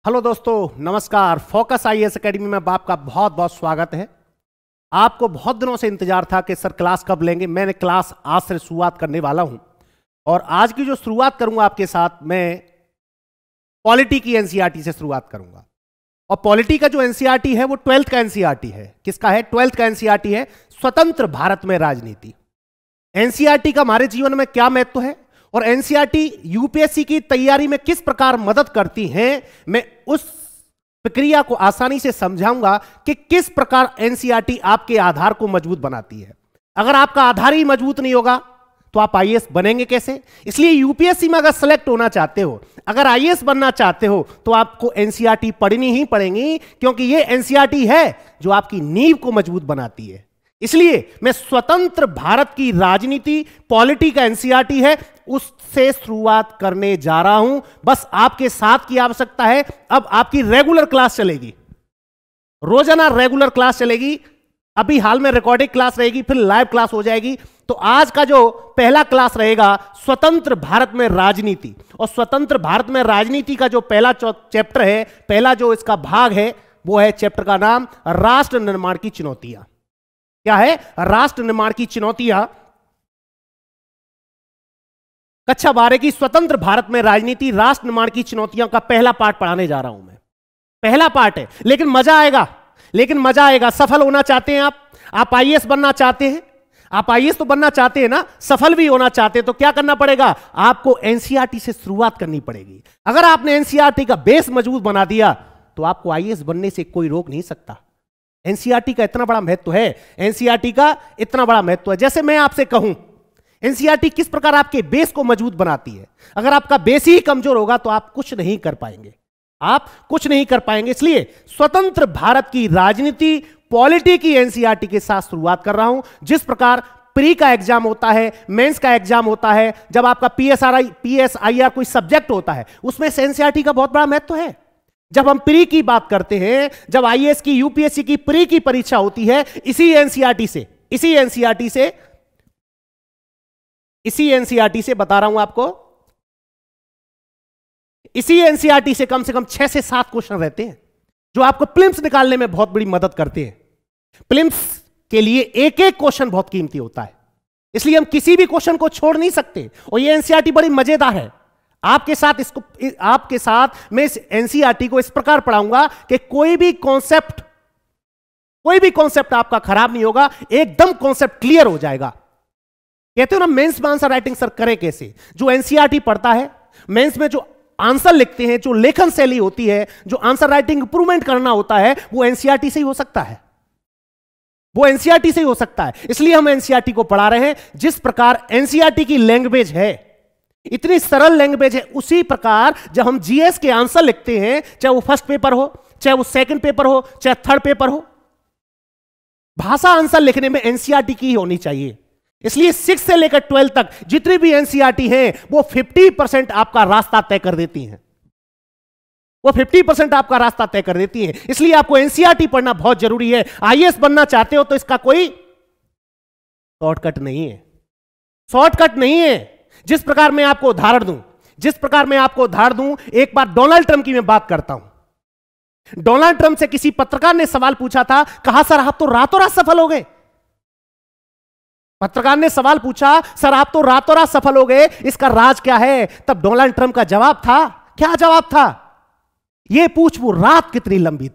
Hello दोस्तों, नमस्कार। Focus IAS academy में आपका बहुत बहुत स्वागत है। आपको बहुत दिनों से इंतजार था कि सर क्लास कब लेंगे। मैंने क्लास आज से शुरुआत करने वाला हूं और आज की जो शुरुआत करूंगा आपके साथ, मैं पॉलिटी की एनसीईआरटी से शुरुआत करूंगा। और पॉलिटी का जो एनसीईआरटी है वो 12th का एनसीईआरटी है। किसका है? 12th का एनसीईआरटी है स्वतंत्र भारत में राजनीति। एनसीईआरटी का हमारे जीवन में क्या महत्व है और एनसीईआरटी यूपीएससी की तैयारी में किस प्रकार मदद करती हैं, मैं उस प्रक्रिया को आसानी से समझाऊंगा कि किस प्रकार एनसीईआरटी आपके आधार को मजबूत बनाती है। अगर आपका आधार ही मजबूत नहीं होगा तो आप आईएएस बनेंगे कैसे? इसलिए यूपीएससी में अगर सेलेक्ट होना चाहते हो, अगर आईएएस बनना चाहते हो, तो आपको एनसीईआरटी पढ़नी ही पड़ेगी, क्योंकि यह एनसीईआरटी है जो आपकी नींव को मजबूत बनाती है। इसलिए मैं स्वतंत्र भारत की राजनीति, पॉलिटी का एनसीईआरटी है, उससे शुरुआत करने जा रहा हूं। बस आपके साथ की आवश्यकता है। अब आपकी रेगुलर क्लास चलेगी, रोजाना रेगुलर क्लास चलेगी। अभी हाल में रिकॉर्डिंग क्लास रहेगी, फिर लाइव क्लास हो जाएगी। तो आज का जो पहला क्लास रहेगा स्वतंत्र भारत में राजनीति, और स्वतंत्र भारत में राजनीति का जो पहला चैप्टर है, पहला जो इसका भाग है, वो है चैप्टर का नाम राष्ट्र निर्माण की चुनौतियां। क्या है? राष्ट्र निर्माण की चुनौतियां। कक्षा 12 की स्वतंत्र भारत में राजनीति, राष्ट्र निर्माण की चुनौतियों का पहला पार्ट पढ़ाने जा रहा हूं मैं। पहला पार्ट है, लेकिन मजा आएगा। सफल होना चाहते हैं आप आईएएस बनना चाहते हैं, आप आईएएस तो बनना चाहते हैं ना, सफल भी होना चाहते हैं, तो क्या करना पड़ेगा? आपको एनसीईआरटी से शुरुआत करनी पड़ेगी। अगर आपने एनसीईआरटी का बेस मजबूत बना दिया तो आपको आईएएस बनने से कोई रोक नहीं सकता। एनसीईआरटी का इतना बड़ा महत्व है, एनसीईआरटी का इतना बड़ा महत्व है। जैसे मैं आपसे कहूं एनसीईआरटी किस प्रकार आपके बेस को मजबूत बनाती है। अगर आपका बेस ही कमजोर होगा तो आप कुछ नहीं कर पाएंगे, इसलिए स्वतंत्र भारत की राजनीति, पॉलिटी की एनसीईआरटी के साथ शुरुआत कर रहा हूं। जिस प्रकार प्री का एग्जाम होता है, मेंस का एग्जाम होता है, जब आपका पीएसआईआर कोई सब्जेक्ट होता है, उसमें एनसीईआरटी का बहुत बड़ा महत्व है। जब हम प्री की बात करते हैं, जब आईएएस की, यूपीएससी की प्री की परीक्षा होती है, इसी एनसीईआरटी से बता रहा हूं आपको, इसी एनसीईआरटी से कम 6 से 7 क्वेश्चन रहते हैं जो आपको प्रीलिम्स निकालने में बहुत बड़ी मदद करते हैं। प्रीलिम्स के लिए एक एक क्वेश्चन बहुत कीमती होता है, इसलिए हम किसी भी क्वेश्चन को छोड़ नहीं सकते। और ये एनसीईआरटी बड़ी मजेदार है। आपके साथ मैं इस एनसीईआरटी को इस प्रकार पढ़ाऊंगा कि कोई भी कॉन्सेप्ट आपका खराब नहीं होगा, एकदम कॉन्सेप्ट क्लियर हो जाएगा। कहते हो ना मेंस में आंसर राइटिंग सर करे कैसे? जो एनसीईआरटी पढ़ता है, मेंस में जो आंसर लिखते हैं, जो लेखन शैली होती है, जो आंसर राइटिंग इंप्रूवमेंट करना होता है, वो एनसीईआरटी से ही हो सकता है। इसलिए हम एनसीईआरटी को पढ़ा रहे हैं। जिस प्रकार एनसीईआरटी की लैंग्वेज है, इतनी सरल लैंग्वेज है, उसी प्रकार जब हम जीएस के आंसर लिखते हैं, चाहे वो फर्स्ट पेपर हो, चाहे वो सेकंड पेपर हो, चाहे थर्ड पेपर हो, भाषा आंसर लिखने में एनसीईआरटी की ही होनी चाहिए। इसलिए 6 से लेकर 12 तक जितनी भी एनसीईआरटी हैं, वो 50% आपका रास्ता तय कर देती हैं। इसलिए आपको एनसीईआरटी पढ़ना बहुत जरूरी है। आईएएस बनना चाहते हो तो इसका कोई शॉर्टकट नहीं है। जिस प्रकार मैं आपको उदाहरण दूं, एक बार डोनाल्ड ट्रंप की मैं बात करता हूं। डोनाल्ड ट्रंप से किसी पत्रकार ने सवाल पूछा था, कहा सर आप तो रातों रात सफल हो गए। पत्रकार ने सवाल पूछा, सर आप तो रातों रात सफल हो गए, इसका राज क्या है? तब डोनाल्ड ट्रंप का जवाब था, क्या जवाब था? ये पूछ वो रात कितनी लंबी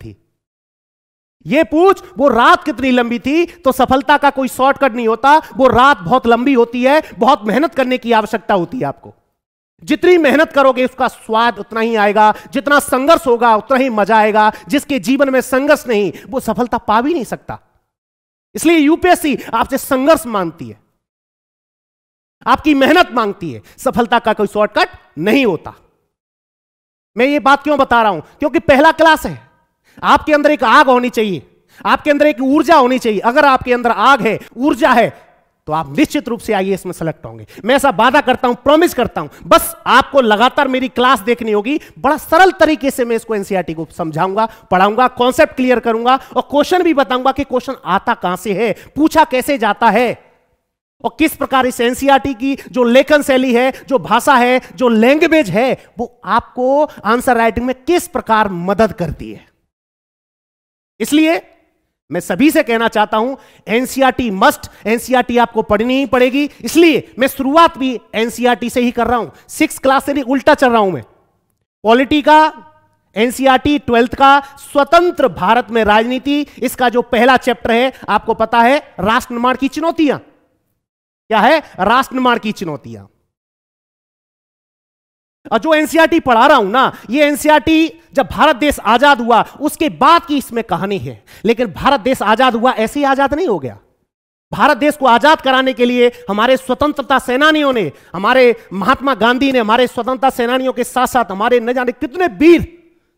थी। तो सफलता का कोई शॉर्टकट नहीं होता, वो रात बहुत लंबी होती है, बहुत मेहनत करने की आवश्यकता होती है आपको। जितनी मेहनत करोगे उसका स्वाद उतना ही आएगा, जितना संघर्ष होगा उतना ही मजा आएगा। जिसके जीवन में संघर्ष नहीं, वो सफलता पा भी नहीं सकता। इसलिए यूपीएससी आपसे संघर्ष मांगती है, आपकी मेहनत मांगती है। सफलता का कोई शॉर्टकट नहीं होता। मैं ये बात क्यों बता रहा हूं? क्योंकि पहला क्लास है। आपके अंदर एक आग होनी चाहिए, आपके अंदर एक ऊर्जा होनी चाहिए। अगर आपके अंदर आग है, ऊर्जा है, तो आप निश्चित रूप से आईएएस में सेलेक्ट होंगे। मैं ऐसा वादा करता हूं, प्रॉमिस करता हूं। बस आपको लगातार मेरी क्लास देखनी होगी। बड़ा सरल तरीके से मैं इसको एनसीईआरटी को समझाऊंगा, पढ़ाऊंगा, कॉन्सेप्ट क्लियर करूंगा और क्वेश्चन भी बताऊंगा कि क्वेश्चन आता कहां से है, पूछा कैसे जाता है। और किस प्रकार इस एनसीईआरटी की जो लेखन शैली है, जो भाषा है, जो लैंग्वेज है, वो आपको आंसर राइटिंग में किस प्रकार मदद करती है। इसलिए मैं सभी से कहना चाहता हूं, एनसीईआरटी मस्ट, एनसीईआरटी आपको पढ़नी ही पड़ेगी। इसलिए मैं शुरुआत भी एनसीईआरटी से ही कर रहा हूं। 6 क्लास से नहीं, उल्टा चल रहा हूं मैं। पॉलिटी का एनसीईआरटी 12th का स्वतंत्र भारत में राजनीति, इसका जो पहला चैप्टर है, आपको पता है राष्ट्र निर्माण की चुनौतियां। क्या है? राष्ट्र निर्माण की चुनौतियां। और जो एनसीईआरटी पढ़ा रहा हूं ना, ये एनसीईआरटी जब भारत देश आजाद हुआ उसके बाद की इसमें कहानी है। लेकिन भारत देश आजाद हुआ ऐसे ही आजाद नहीं हो गया। भारत देश को आजाद कराने के लिए हमारे स्वतंत्रता सेनानियों ने, हमारे महात्मा गांधी ने, हमारे स्वतंत्रता सेनानियों के साथ साथ हमारे न जाने कितने वीर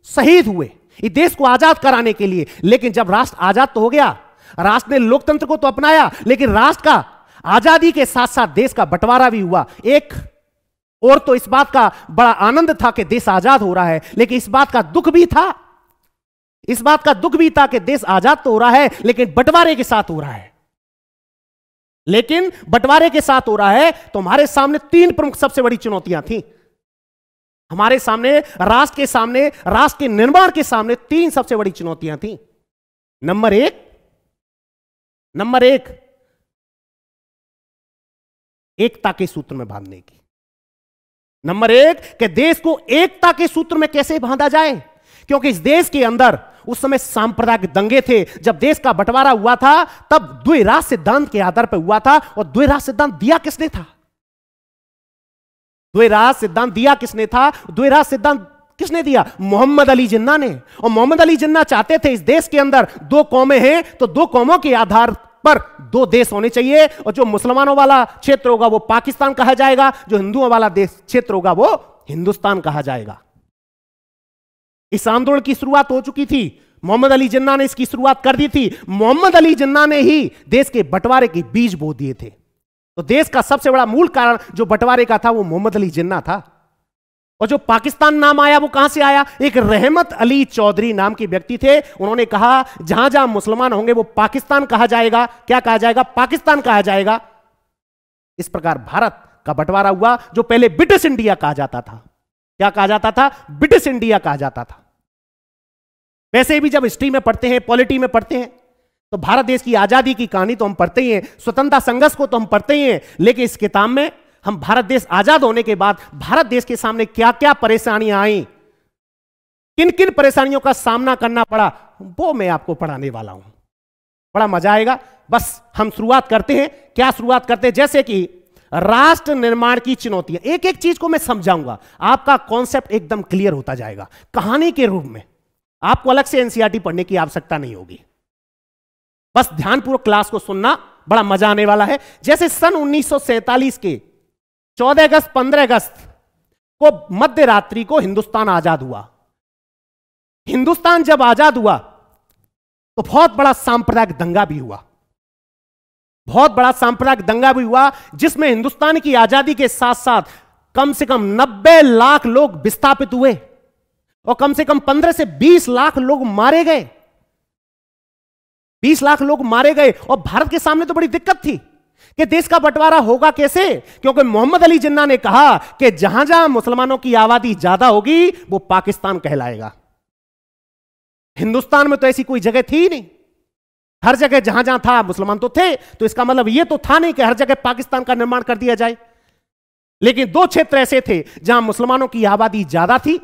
शहीद हुए इस देश को आजाद कराने के लिए। लेकिन जब राष्ट्र आजाद तो हो गया, राष्ट्र ने लोकतंत्र को तो अपनाया, लेकिन राष्ट्र का आजादी के साथ साथ देश का बंटवारा भी हुआ। एक और तो इस बात का बड़ा आनंद था कि देश आजाद हो रहा है, लेकिन इस बात का दुख भी था, इस बात का दुख भी था कि देश आजाद तो हो रहा है लेकिन बंटवारे के साथ हो रहा है। लेकिन बंटवारे के साथ हो रहा है तो हमारे सामने 3 प्रमुख सबसे बड़ी चुनौतियां थी। हमारे सामने, राष्ट्र के सामने, राष्ट्र के निर्माण के सामने 3 सबसे बड़ी चुनौतियां थी। नंबर एक एकता के सूत्र में बांधने की। नंबर 1 कि देश को एकता के सूत्र में कैसे बांधा जाए, क्योंकि इस देश के अंदर उस समय सांप्रदायिक दंगे थे। जब देश का बंटवारा हुआ था तब द्विराष्ट्र सिद्धांत के आधार पर हुआ था। और द्विराष्ट्र सिद्धांत दिया किसने था? द्विराष्ट्र सिद्धांत दिया किसने था? द्विराष्ट्र सिद्धांत किसने दिया? मोहम्मद अली जिन्ना ने। और मोहम्मद अली जिन्ना चाहते थे इस देश के अंदर 2 कौमें हैं तो 2 कौमों के आधार पर 2 देश होने चाहिए, और जो मुसलमानों वाला क्षेत्र होगा वो पाकिस्तान कहा जाएगा, जो हिंदुओं वाला देश क्षेत्र होगा वो हिंदुस्तान कहा जाएगा। इस आंदोलन की शुरुआत हो चुकी थी, मोहम्मद अली जिन्ना ने इसकी शुरुआत कर दी थी। मोहम्मद अली जिन्ना ने ही देश के बंटवारे के बीज बो दिए थे। तो देश का सबसे बड़ा मूल कारण जो बंटवारे का था वो मोहम्मद अली जिन्ना था। और जो पाकिस्तान नाम आया वो कहां से आया? एक रहमत अली चौधरी नाम के व्यक्ति थे। उन्होंने कहा जहां जहां मुसलमान होंगे वो पाकिस्तान कहा जाएगा। क्या कहा जाएगा? पाकिस्तान कहा जाएगा। इस प्रकार भारत का बंटवारा हुआ, जो पहले ब्रिटिश इंडिया कहा जाता था। क्या कहा जाता था? ब्रिटिश इंडिया कहा जाता था। वैसे भी जब हिस्ट्री में पढ़ते हैं, पॉलिटी में पढ़ते हैं, तो भारत देश की आजादी की कहानी तो हम पढ़ते ही हैं, स्वतंत्रता संघर्ष को तो हम पढ़ते ही हैं, लेकिन इस किताब में हम भारत देश आजाद होने के बाद भारत देश के सामने क्या क्या परेशानियां आई, किन किन परेशानियों का सामना करना पड़ा, वो मैं आपको पढ़ाने वाला हूं। बड़ा मजा आएगा। बस हम शुरुआत करते हैं। क्या शुरुआत करते हैं? जैसे कि राष्ट्र निर्माण की चुनौतियां, एक एक चीज को मैं समझाऊंगा, आपका कॉन्सेप्ट एकदम क्लियर होता जाएगा कहानी के रूप में। आपको अलग से एनसीईआरटी पढ़ने की आवश्यकता नहीं होगी, बस ध्यानपूर्वक क्लास को सुनना, बड़ा मजा आने वाला है। जैसे सन 1947 के 14 अगस्त 15 अगस्त को मध्य रात्रि को हिंदुस्तान आजाद हुआ। हिंदुस्तान जब आजाद हुआ तो बहुत बड़ा सांप्रदायिक दंगा भी हुआ, बहुत बड़ा सांप्रदायिक दंगा भी हुआ, जिसमें हिंदुस्तान की आजादी के साथ साथ कम से कम 90 लाख लोग विस्थापित हुए और कम से कम 15 से 20 लाख लोग मारे गए। 20 लाख लोग मारे गए। और भारत के सामने तो बड़ी दिक्कत थी कि देश का बंटवारा होगा कैसे, क्योंकि मोहम्मद अली जिन्ना ने कहा कि जहां जहां मुसलमानों की आबादी ज्यादा होगी वो पाकिस्तान कहलाएगा। हिंदुस्तान में तो ऐसी कोई जगह थी ही नहीं, हर जगह जहां जहां था मुसलमान तो थे, तो इसका मतलब यह तो था नहीं कि हर जगह पाकिस्तान का निर्माण कर दिया जाए। लेकिन 2 क्षेत्र ऐसे थे जहां मुसलमानों की आबादी ज्यादा थी,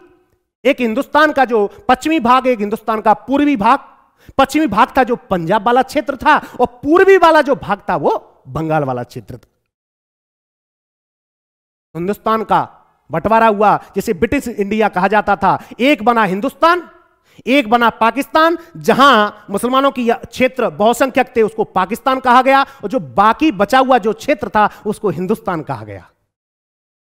एक हिंदुस्तान का जो पश्चिमी भाग, एक हिंदुस्तान का पूर्वी भाग। पश्चिमी भाग था जो पंजाब वाला क्षेत्र था, और पूर्वी वाला जो भाग था वो बंगाल वाला क्षेत्र था। हिंदुस्तान का बंटवारा हुआ, जिसे ब्रिटिश इंडिया कहा जाता था। एक बना हिंदुस्तान, एक बना पाकिस्तान। जहां मुसलमानों की क्षेत्र बहुसंख्यक थे उसको पाकिस्तान कहा गया, और जो बाकी बचा हुआ जो क्षेत्र था उसको हिंदुस्तान कहा गया।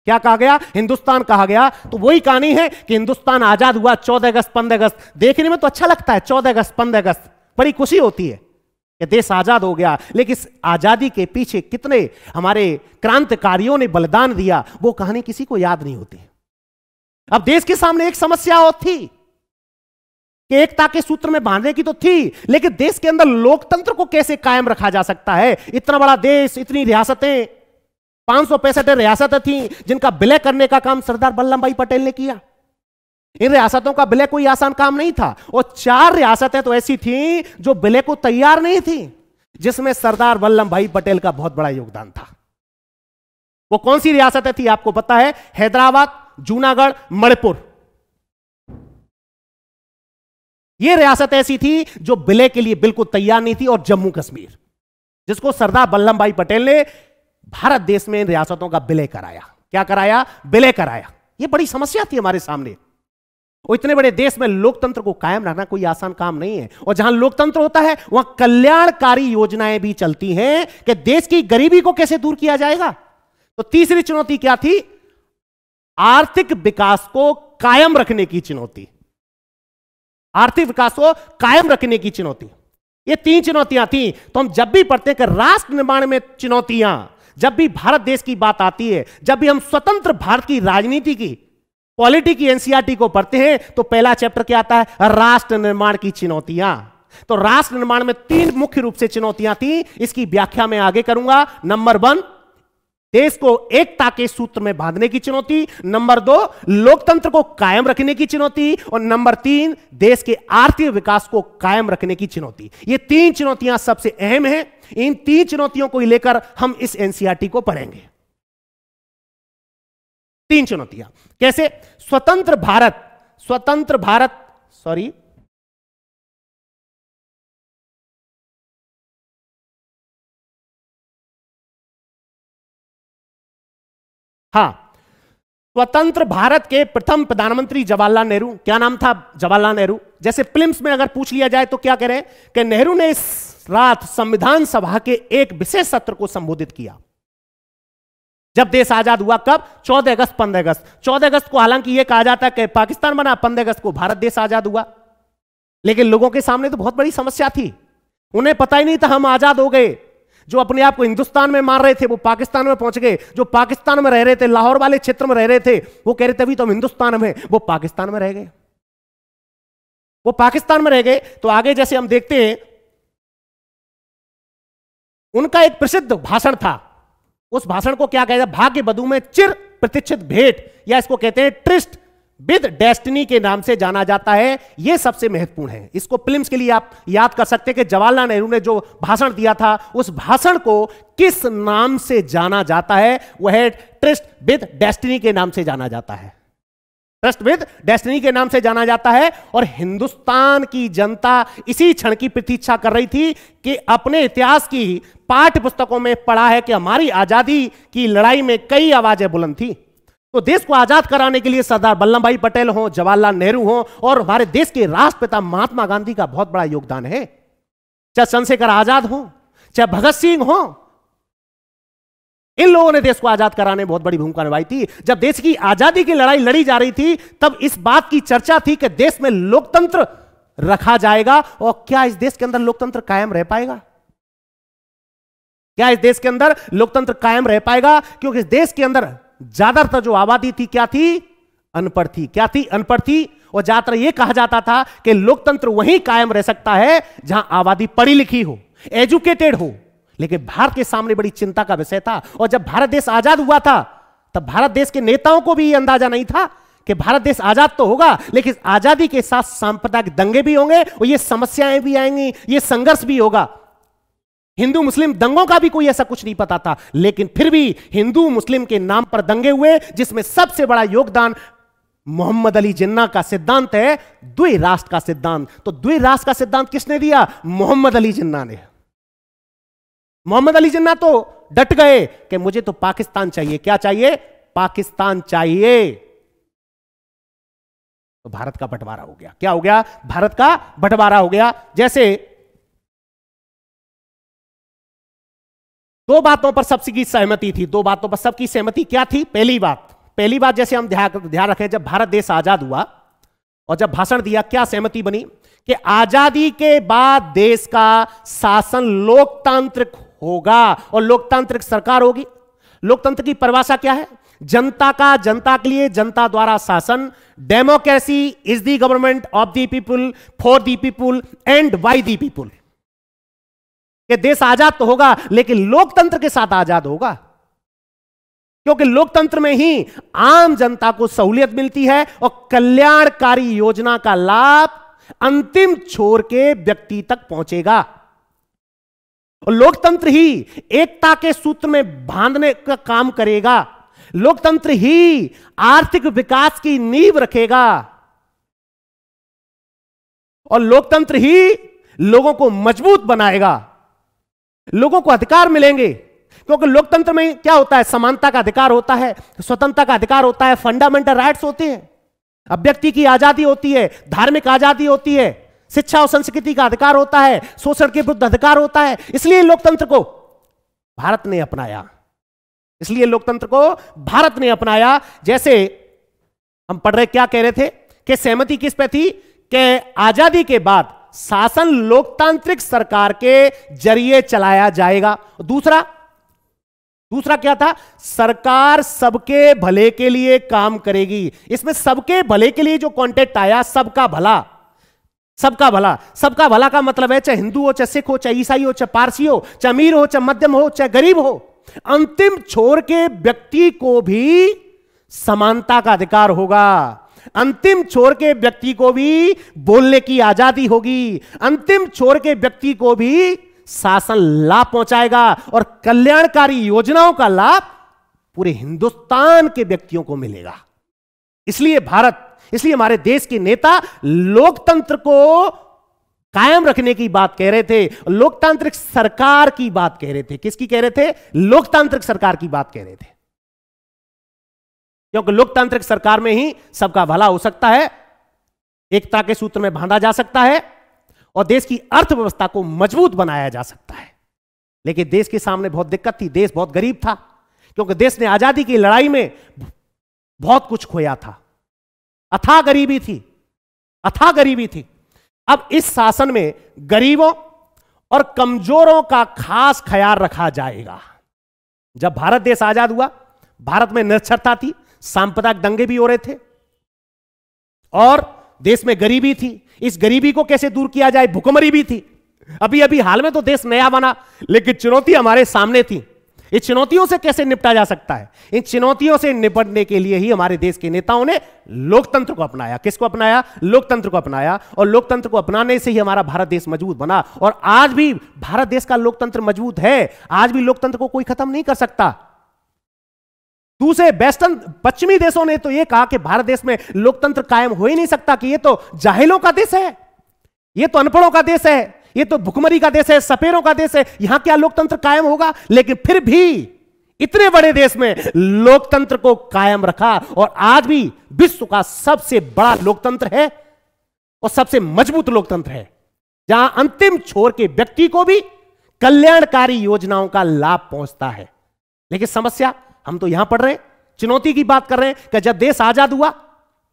क्या कहा गया? हिंदुस्तान कहा गया। तो वही कहानी है कि हिंदुस्तान आजाद हुआ 14 अगस्त 15 अगस्त। देखने में तो अच्छा लगता है, 14 अगस्त 15 अगस्त बड़ी खुशी होती है कि देश आजाद हो गया, लेकिन इस आजादी के पीछे कितने हमारे क्रांतिकारियों ने बलिदान दिया वो कहानी किसी को याद नहीं होती। अब देश के सामने एक समस्या और थी कि एकता के सूत्र में बांधने की तो थी, लेकिन देश के अंदर लोकतंत्र को कैसे कायम रखा जा सकता है? इतना बड़ा देश, इतनी रियासतें, 565 रियासतें थी जिनका विलय करने का काम सरदार वल्लभ भाई पटेल ने किया। इन रियासतों का विलय कोई आसान काम नहीं था, और 4 रियासतें तो ऐसी थी जो विलय को तैयार नहीं थी, जिसमें सरदार वल्लभ भाई पटेल का बहुत बड़ा योगदान था। वो कौन सी रियासतें थी आपको पता है? हैदराबाद, जूनागढ़, मणिपुर। ये रियासत ऐसी थी जो विलय के लिए बिल्कुल तैयार नहीं थी, और जम्मू कश्मीर, जिसको सरदार वल्लभ भाई पटेल ने भारत देश में इन रियासतों का विलय कराया। क्या कराया? विलय कराया। ये बड़ी समस्या थी हमारे सामने, और इतने बड़े देश में लोकतंत्र को कायम रखना कोई आसान काम नहीं है। और जहां लोकतंत्र होता है वहां कल्याणकारी योजनाएं भी चलती हैं कि देश की गरीबी को कैसे दूर किया जाएगा। तो तीसरी चुनौती क्या थी? आर्थिक विकास को कायम रखने की चुनौती। आर्थिक विकास को कायम रखने की चुनौती, ये 3 चुनौतियां थी। तो हम जब भी पढ़ते हैं कि राष्ट्र निर्माण में चुनौतियां, जब भी भारत देश की बात आती है, जब भी हम स्वतंत्र भारत की राजनीति की, पॉलिटी की एनसीईआरटी को पढ़ते हैं, तो पहला चैप्टर क्या आता है? राष्ट्र निर्माण की चुनौतियां। तो राष्ट्र निर्माण में 3 मुख्य रूप से चुनौतियां थी, इसकी व्याख्या मैं आगे करूंगा। नंबर 1, देश को एकता के सूत्र में बांधने की चुनौती। नंबर 2, लोकतंत्र को कायम रखने की चुनौती। और नंबर 3, देश के आर्थिक विकास को कायम रखने की चुनौती। ये 3 चुनौतियां सबसे अहम हैं। इन 3 चुनौतियों को लेकर हम इस एनसीईआरटी को पढ़ेंगे। 3 चुनौतियां कैसे? स्वतंत्र भारत स्वतंत्र भारत के प्रथम प्रधानमंत्री जवाहरलाल नेहरू। क्या नाम था? जवाहरलाल नेहरू। जैसे फिल्म्स में अगर पूछ लिया जाए तो क्या कह रहे हैं कि नेहरू ने इस रात संविधान सभा के एक विशेष सत्र को संबोधित किया जब देश आजाद हुआ। कब? 14 अगस्त, 15 अगस्त। 14 अगस्त को हालांकि यह कहा जाता है कि पाकिस्तान बना, 15 अगस्त को भारत देश आजाद हुआ। लेकिन लोगों के सामने तो बहुत बड़ी समस्या थी, उन्हें पता ही नहीं था हम आजाद हो गए। जो अपने आप को हिंदुस्तान में मान रहे थे वो पाकिस्तान में पहुंच गए, जो पाकिस्तान में रह रहे थे, लाहौर वाले क्षेत्र में रह रहे थे, वो कह रहे थे अभी तो हम हिंदुस्तान में, वो पाकिस्तान में रह गए। वो पाकिस्तान में रह गए। तो आगे जैसे हम देखते हैं, उनका एक प्रसिद्ध भाषण था। उस भाषण को क्या कहते हैं? भाग्य बधू में चिर प्रतीक्षित भेंट, या इसको कहते हैं ट्रिस्ट विद डेस्टिनी के नाम से जाना जाता है। यह सबसे महत्वपूर्ण है। इसको फिल्म्स के लिए आप याद कर सकते हैं कि जवाहरलाल नेहरू ने जो भाषण दिया था, उस भाषण को किस नाम से जाना जाता है? वह ट्रस्ट विद डेस्टिनी के नाम से जाना जाता है। ट्रस्ट विद डेस्टिनी के नाम से जाना जाता है। और हिंदुस्तान की जनता इसी क्षण की प्रतीक्षा कर रही थी कि अपने इतिहास की पाठ्य पुस्तकों में पढ़ा है कि हमारी आजादी की लड़ाई में कई आवाजें बुलंद थी। तो देश को आजाद कराने के लिए सरदार वल्लभ भाई पटेल हो, जवाहरलाल नेहरू हो, और हमारे देश के राष्ट्रपिता महात्मा गांधी का बहुत बड़ा योगदान है। चाहे चंद्रशेखर आजाद हो, चाहे भगत सिंह हो, इन लोगों ने देश को आजाद कराने में बहुत बड़ी भूमिका निभाई थी। जब देश की आजादी की लड़ाई लड़ी जा रही थी, तब इस बात की चर्चा थी कि देश में लोकतंत्र रखा जाएगा, और क्या इस देश के अंदर लोकतंत्र कायम रह पाएगा? क्या इस देश के अंदर लोकतंत्र कायम रह पाएगा? क्योंकि इस देश के अंदर ज्यादातर जो आबादी थी क्या थी? अनपढ़ थी। क्या थी? अनपढ़ थी। और ज्यादातर यह कहा जाता था कि लोकतंत्र वहीं कायम रह सकता है जहां आबादी पढ़ी लिखी हो, एजुकेटेड हो। लेकिन भारत के सामने बड़ी चिंता का विषय था। और जब भारत देश आजाद हुआ था, तब भारत देश के नेताओं को भी यह अंदाजा नहीं था कि भारत देश आजाद तो होगा, लेकिन आजादी के साथ सांप्रदायिक दंगे भी होंगे, और ये समस्याएं भी आएंगी, ये संघर्ष भी होगा। हिंदू मुस्लिम दंगों का भी कोई ऐसा कुछ नहीं पता था, लेकिन फिर भी हिंदू मुस्लिम के नाम पर दंगे हुए, जिसमें सबसे बड़ा योगदान मोहम्मद अली जिन्ना का सिद्धांत है, द्विराष्ट्र का सिद्धांत। तो द्विराष्ट्र का सिद्धांत किसने दिया? मोहम्मद अली जिन्ना ने। मोहम्मद अली जिन्ना तो डट गए कि मुझे तो पाकिस्तान चाहिए। क्या चाहिए? पाकिस्तान चाहिए। तो भारत का बंटवारा हो गया। क्या हो गया? भारत का बंटवारा हो गया। जैसे 2 बातों पर सबकी सहमति थी। 2 बातों पर सबकी सहमति क्या थी? पहली बात जैसे हम ध्यान रखें, जब भारत देश आजाद हुआ और जब भाषण दिया, क्या सहमति बनी कि आजादी के बाद देश का शासन लोकतांत्रिक होगा और लोकतांत्रिक सरकार होगी। लोकतंत्र की परिभाषा क्या है? जनता का, जनता के लिए, जनता द्वारा शासन। Democracy is the government of the people, for the people and by the people. कि देश आजाद तो होगा लेकिन लोकतंत्र के साथ आजाद होगा, क्योंकि लोकतंत्र में ही आम जनता को सहूलियत मिलती है और कल्याणकारी योजना का लाभ अंतिम छोर के व्यक्ति तक पहुंचेगा। और लोकतंत्र ही एकता के सूत्र में बांधने का काम करेगा। लोकतंत्र ही आर्थिक विकास की नींव रखेगा और लोकतंत्र ही लोगों को मजबूत बनाएगा। लोगों को अधिकार मिलेंगे, क्योंकि लोकतंत्र में क्या होता है? समानता का अधिकार होता है, स्वतंत्रता का अधिकार होता है, फंडामेंटल राइट्स होते हैं, अभिव्यक्ति की आजादी होती है, धार्मिक आजादी होती है, शिक्षा और संस्कृति का अधिकार होता है, शोषण के विरुद्ध अधिकार होता है। इसलिए लोकतंत्र को भारत ने अपनाया, इसलिए लोकतंत्र को भारत ने अपनाया। जैसे हम पढ़ रहे, क्या कह रहे थे कि सहमति किस पे थी? कि आजादी के बाद शासन लोकतांत्रिक सरकार के जरिए चलाया जाएगा। दूसरा क्या था? सरकार सबके भले के लिए काम करेगी। इसमें सबके भले के लिए जो कॉन्टेक्ट आया, सबका भला, सबका भला। सबका भला का मतलब है चाहे हिंदू हो, चाहे सिख हो, चाहे ईसाई हो, चाहे पारसी हो, चाहे अमीर हो, चाहे मध्यम हो, चाहे गरीब हो, अंतिम छोर के व्यक्ति को भी समानता का अधिकार होगा। अंतिम छोर के व्यक्ति को भी बोलने की आजादी होगी। अंतिम छोर के व्यक्ति को भी शासन लाभ पहुंचाएगा और कल्याणकारी योजनाओं का लाभ पूरे हिंदुस्तान के व्यक्तियों को मिलेगा। इसलिए हमारे देश के नेता लोकतंत्र को कायम रखने की बात कह रहे थे, लोकतांत्रिक सरकार की बात कह रहे थे। किसकी कह रहे थे? लोकतांत्रिक सरकार की बात कह रहे थे, क्योंकि लोकतांत्रिक सरकार में ही सबका भला हो सकता है, एकता के सूत्र में बांधा जा सकता है और देश की अर्थव्यवस्था को मजबूत बनाया जा सकता है। लेकिन देश के सामने बहुत दिक्कत थी, देश बहुत गरीब था, क्योंकि देश ने आजादी की लड़ाई में बहुत कुछ खोया था। अथाह गरीबी थी। अब इस शासन में गरीबों और कमजोरों का खास ख्याल रखा जाएगा। जब भारत देश आजाद हुआ, भारत में निरक्षरता थी, सांप्रदायिक दंगे भी हो रहे थे और देश में गरीबी थी। इस गरीबी को कैसे दूर किया जाए? भुखमरी भी थी। अभी हाल में तो देश नया बना, लेकिन चुनौती हमारे सामने थी। इन चुनौतियों से कैसे निपटा जा सकता है? इन चुनौतियों से निपटने के लिए ही हमारे देश के नेताओं ने लोकतंत्र को अपनाया। किसको अपनाया? लोकतंत्र को अपनाया। और लोकतंत्र को अपनाने से ही हमारा भारत देश मजबूत बना। और आज भी भारत देश का लोकतंत्र मजबूत है। आज भी लोकतंत्र को कोई खत्म नहीं कर सकता। दूसरे वेस्टर्न पश्चिमी देशों ने तो यह कहा कि भारत देश में लोकतंत्र कायम हो ही नहीं सकता, कि यह तो जाहिलों का देश है, यह तो अनपढ़ों का देश है, ये तो भुखमरी का देश है, सपेरों का देश है, यहां क्या लोकतंत्र कायम होगा? लेकिन फिर भी इतने बड़े देश में लोकतंत्र को कायम रखा और आज भी विश्व का सबसे बड़ा लोकतंत्र है और सबसे मजबूत लोकतंत्र है, जहां अंतिम छोर के व्यक्ति को भी कल्याणकारी योजनाओं का लाभ पहुंचता है। लेकिन समस्या, हम तो यहां पढ़ रहे हैं, चुनौती की बात कर रहे हैं कि जब देश आजाद हुआ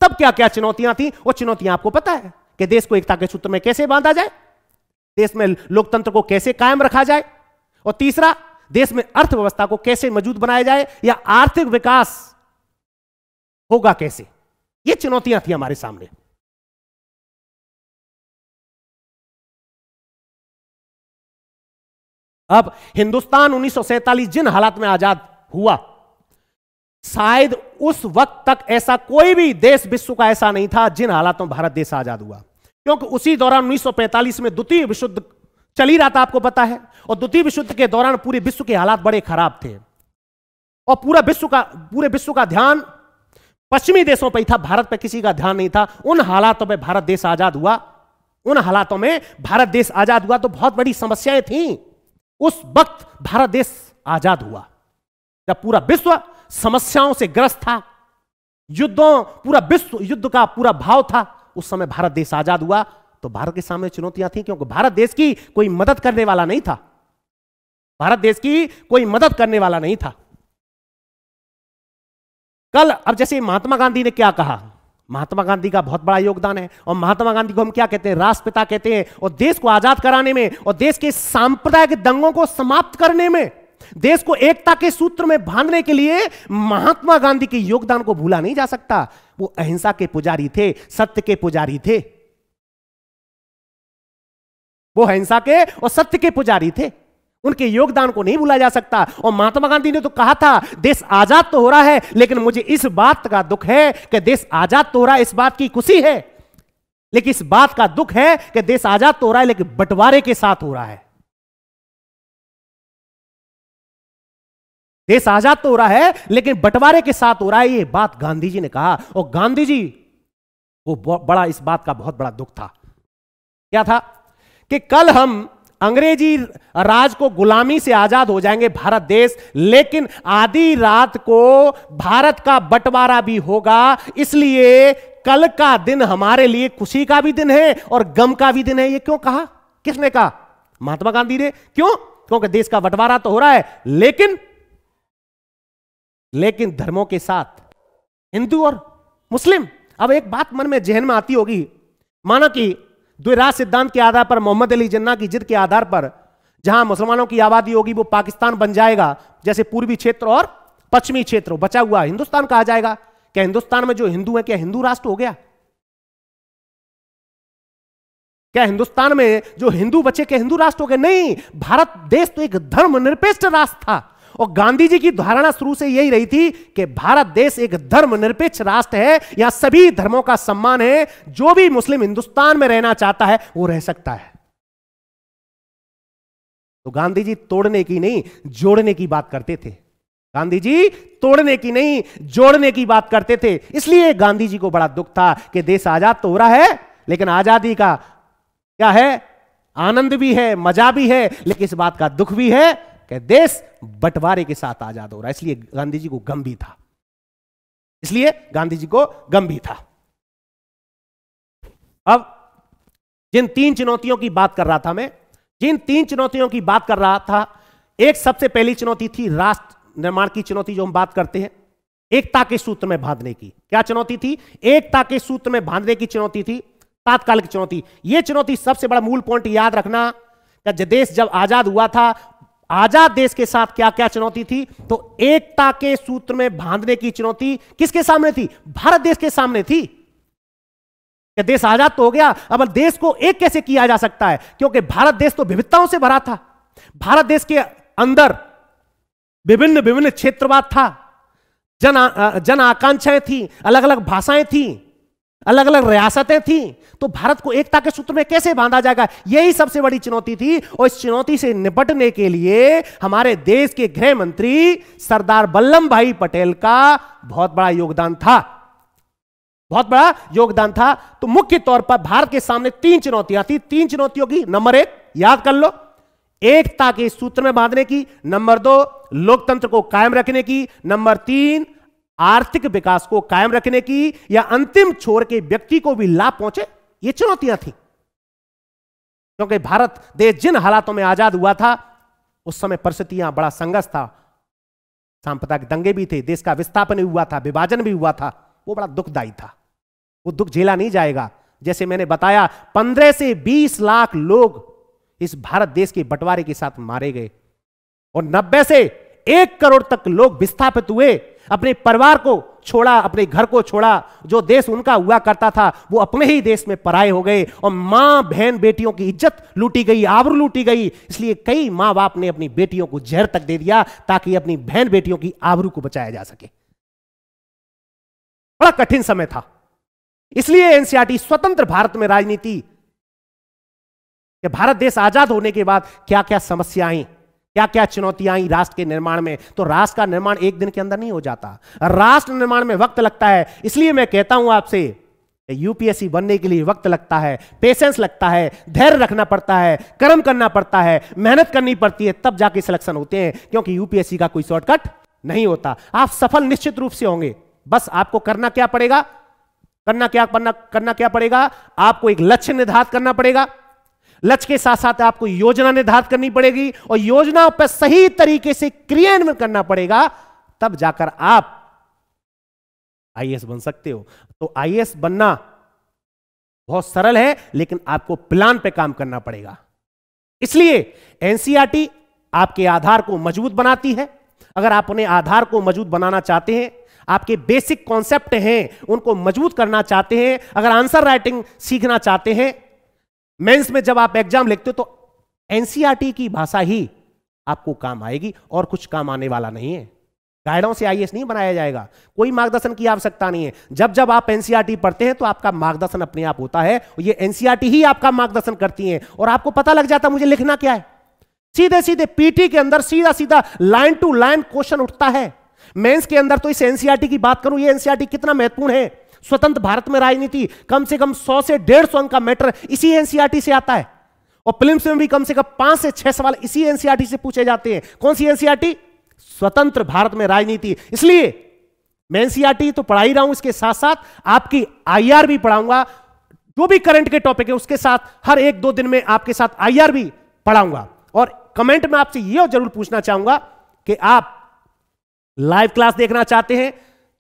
तब क्या क्या चुनौतियां थी। वो चुनौतियां आपको पता है कि देश को एकता के सूत्र में कैसे बांधा जाए, देश में लोकतंत्र को कैसे कायम रखा जाए, और तीसरा, देश में अर्थव्यवस्था को कैसे मजबूत बनाया जाए या आर्थिक विकास होगा कैसे। ये चुनौतियां थी हमारे सामने। अब हिंदुस्तान 1947 जिन हालात में आजाद हुआ, शायद उस वक्त तक ऐसा कोई भी देश विश्व का ऐसा नहीं था जिन हालातों में भारत देश आजाद हुआ, क्योंकि उसी दौरान 1945 में द्वितीय विश्व युद्ध चल ही रहा था, आपको पता है। और द्वितीय विश्व युद्ध के दौरान पूरे विश्व के हालात बड़े खराब थे और पूरे विश्व का ध्यान पश्चिमी देशों पर ही था, भारत पर किसी का ध्यान नहीं था। उन हालातों में भारत देश आजाद हुआ, तो बहुत बड़ी समस्याएं थीं। उस वक्त भारत देश आजाद हुआ जब पूरा विश्व समस्याओं से ग्रस्त था, पूरा विश्व युद्ध का पूरा भाव था। उस समय भारत देश आजाद हुआ तो भारत के सामने चुनौतियां थी, क्योंकि भारत देश की कोई मदद करने वाला नहीं था। कल अब जैसे महात्मा गांधी ने क्या कहा, महात्मा गांधी का बहुत बड़ा योगदान है और महात्मा गांधी को हम क्या कहते हैं? राष्ट्रपिता कहते हैं। और देश को आजाद कराने में और देश के सांप्रदायिक दंगों को समाप्त करने में देश को एकता के सूत्र में बांधने के लिए महात्मा गांधी के योगदान को भूला नहीं जा सकता। वो अहिंसा के पुजारी थे, सत्य के पुजारी थे। वो अहिंसा के और सत्य के पुजारी थे, उनके योगदान को नहीं भूला जा सकता। और महात्मा गांधी ने तो कहा था देश आजाद तो हो रहा है, लेकिन मुझे इस बात का दुख है कि देश आजाद तो हो रहा है, इस बात की खुशी है, लेकिन इस बात का दुख है कि देश आजाद तो हो रहा है लेकिन बंटवारे के साथ हो रहा है। देश आजाद तो हो रहा है लेकिन बंटवारे के साथ हो रहा है, ये बात गांधी जी ने कहा। और गांधी जी को बड़ा इस बात का बहुत बड़ा दुख था। क्या था कि कल हम अंग्रेजी राज को गुलामी से आजाद हो जाएंगे भारत देश, लेकिन आधी रात को भारत का बंटवारा भी होगा। इसलिए कल का दिन हमारे लिए खुशी का भी दिन है और गम का भी दिन है। ये क्यों कहा? किसने कहा? महात्मा गांधी ने। क्यों? क्योंकि देश का बंटवारा तो हो रहा है, लेकिन धर्मों के साथ, हिंदू और मुस्लिम। अब एक बात मन में जहन में आती होगी, माना कि द्विराज सिद्धांत के आधार पर, मोहम्मद अली जिन्ना की जिद के आधार पर जहां मुसलमानों की आबादी होगी वो पाकिस्तान बन जाएगा, जैसे पूर्वी क्षेत्र और पश्चिमी क्षेत्र बचा हुआ हिंदुस्तान कहा जाएगा। क्या हिंदुस्तान में जो हिंदू है क्या हिंदू राष्ट्र हो गया? क्या हिंदुस्तान में जो हिंदू बचे क्या हिंदू राष्ट्र हो गए? नहीं, भारत देश तो एक धर्मनिरपेक्ष राष्ट्र था। और गांधी जी की धारणा शुरू से यही रही थी कि भारत देश एक धर्मनिरपेक्ष राष्ट्र है, यहां सभी धर्मों का सम्मान है, जो भी मुस्लिम हिंदुस्तान में रहना चाहता है वो रह सकता है। तो गांधी जी तोड़ने की नहीं जोड़ने की बात करते थे। गांधी जी तोड़ने की नहीं जोड़ने की बात करते थे। इसलिए गांधी जी को बड़ा दुख था कि देश आजाद तो हो रहा है, लेकिन आजादी का क्या है? आनंद भी है, मजा भी है, लेकिन इस बात का दुख भी है कि देश बंटवारे के साथ आजाद हो रहा है। इसलिए गांधी जी को गम भी था। इसलिए गांधी जी को गम भी था। अब जिन तीन चुनौतियों की बात कर रहा था मैं, जिन तीन चुनौतियों की बात कर रहा था, एक सबसे पहली चुनौती थी राष्ट्र निर्माण की चुनौती, जो हम बात करते हैं एकता के सूत्र में बांधने की। क्या चुनौती थी? एकता के सूत्र में बांधने की चुनौती थी, तात्कालिक चुनौती। यह चुनौती सबसे बड़ा मूल पॉइंट याद रखना, देश जब आजाद हुआ था, आजाद देश के साथ क्या क्या चुनौती थी? तो एकता के सूत्र में बांधने की चुनौती किसके सामने थी? भारत देश के सामने थी। कि देश आजाद तो हो गया, अब देश को एक कैसे किया जा सकता है? क्योंकि भारत देश तो विविधताओं से भरा था। भारत देश के अंदर विभिन्न विभिन्न क्षेत्रवाद था, जन आकांक्षाएं थी, अलग अलग भाषाएं थी, अलग अलग रियासतें थी। तो भारत को एकता के सूत्र में कैसे बांधा जाएगा? यही सबसे बड़ी चुनौती थी। और इस चुनौती से निपटने के लिए हमारे देश के गृह मंत्री सरदार वल्लभ भाई पटेल का बहुत बड़ा योगदान था, बहुत बड़ा योगदान था। तो मुख्य तौर पर भारत के सामने तीन चुनौतियां थी। तीन चुनौतियों की, नंबर एक याद कर लो, एकता के सूत्र में बांधने की, नंबर दो लोकतंत्र को कायम रखने की, नंबर तीन आर्थिक विकास को कायम रखने की, या अंतिम छोर के व्यक्ति को भी लाभ पहुंचे। ये चुनौतियां थी। क्योंकि भारत देश जिन हालातों में आजाद हुआ था, उस समय परिस्थितियां बड़ा संघर्ष था, सांप्रदायिक दंगे भी थे, देश का विस्थापन भी हुआ था, विभाजन भी हुआ था। वो बड़ा दुखदायी था, वो दुख झेला नहीं जाएगा। जैसे मैंने बताया, 15 से 20 लाख लोग इस भारत देश के बंटवारे के साथ मारे गए और 90 से 1 करोड़ तक लोग विस्थापित हुए, अपने परिवार को छोड़ा, अपने घर को छोड़ा। जो देश उनका हुआ करता था वो अपने ही देश में पराये हो गए और मां बहन बेटियों की इज्जत लूटी गई, आबरू लूटी गई। इसलिए कई मां बाप ने अपनी बेटियों को जहर तक दे दिया ताकि अपनी बहन बेटियों की आबरू को बचाया जा सके। बड़ा कठिन समय था। इसलिए एनसीईआरटी स्वतंत्र भारत में राजनीति, कि भारत देश आजाद होने के बाद क्या क्या समस्याएं आई, क्या क्या चुनौतियां आई राष्ट्र के निर्माण में। तो राष्ट्र का निर्माण एक दिन के अंदर नहीं हो जाता, राष्ट्र निर्माण में वक्त लगता है। इसलिए मैं कहता हूं आपसे, यूपीएससी बनने के लिए वक्त लगता है, पेशेंस लगता है, धैर्य रखना पड़ता है, कर्म करना पड़ता है, मेहनत करनी पड़ती है, तब जाके सिलेक्शन होते हैं। क्योंकि यूपीएससी का कोई शॉर्टकट नहीं होता। आप सफल निश्चित रूप से होंगे, बस आपको करना क्या पड़ेगा? करना क्या पड़ेगा? आपको एक लक्ष्य निर्धारित करना पड़ेगा। लक्ष्य के साथ साथ आपको योजना निर्धारित करनी पड़ेगी और योजनाओं पर सही तरीके से क्रियान्वयन करना पड़ेगा, तब जाकर आप आईएएस बन सकते हो। तो आईएएस बनना बहुत सरल है, लेकिन आपको प्लान पे काम करना पड़ेगा। इसलिए एनसीईआरटी आपके आधार को मजबूत बनाती है। अगर आप अपने आधार को मजबूत बनाना चाहते हैं, आपके बेसिक कॉन्सेप्ट हैं उनको मजबूत करना चाहते हैं, अगर आंसर राइटिंग सीखना चाहते हैं, मेंस में जब आप एग्जाम लिखते हो तो एनसीईआरटी की भाषा ही आपको काम आएगी और कुछ काम आने वाला नहीं है। गाइडों से आईएएस नहीं बनाया जाएगा, कोई मार्गदर्शन की आवश्यकता नहीं है। जब जब आप एनसीईआरटी पढ़ते हैं तो आपका मार्गदर्शन अपने आप होता है, ये एनसीईआरटी ही आपका मार्गदर्शन करती है और आपको पता लग जाता है मुझे लिखना क्या है। सीधे सीधे पीटी के अंदर सीधा सीधा लाइन टू लाइन क्वेश्चन उठता है। मेंस के अंदर तो इस एनसीईआरटी की बात करूं, ये एनसीईआरटी कितना महत्वपूर्ण है। स्वतंत्र भारत में राजनीति कम से कम 100 से 150 अंक का मैटर इसी एनसीईआरटी से आता है और प्रीलिम्स में भी कम से कम 5 से 6 सवाल इसी एनसीईआरटी से पूछे जाते हैं। कौन सी एनसीईआरटी? स्वतंत्र भारत में राजनीति। इसलिए मैं एनसीईआरटी तो पढ़ा ही रहा हूं, इसके साथ साथ आपकी आईआर भी पढ़ाऊंगा। जो भी करंट के टॉपिक है उसके साथ हर 1-2 दिन में आपके साथ आईआर भी पढ़ाऊंगा। और कमेंट में आपसे यह जरूर पूछना चाहूंगा कि आप लाइव क्लास देखना चाहते हैं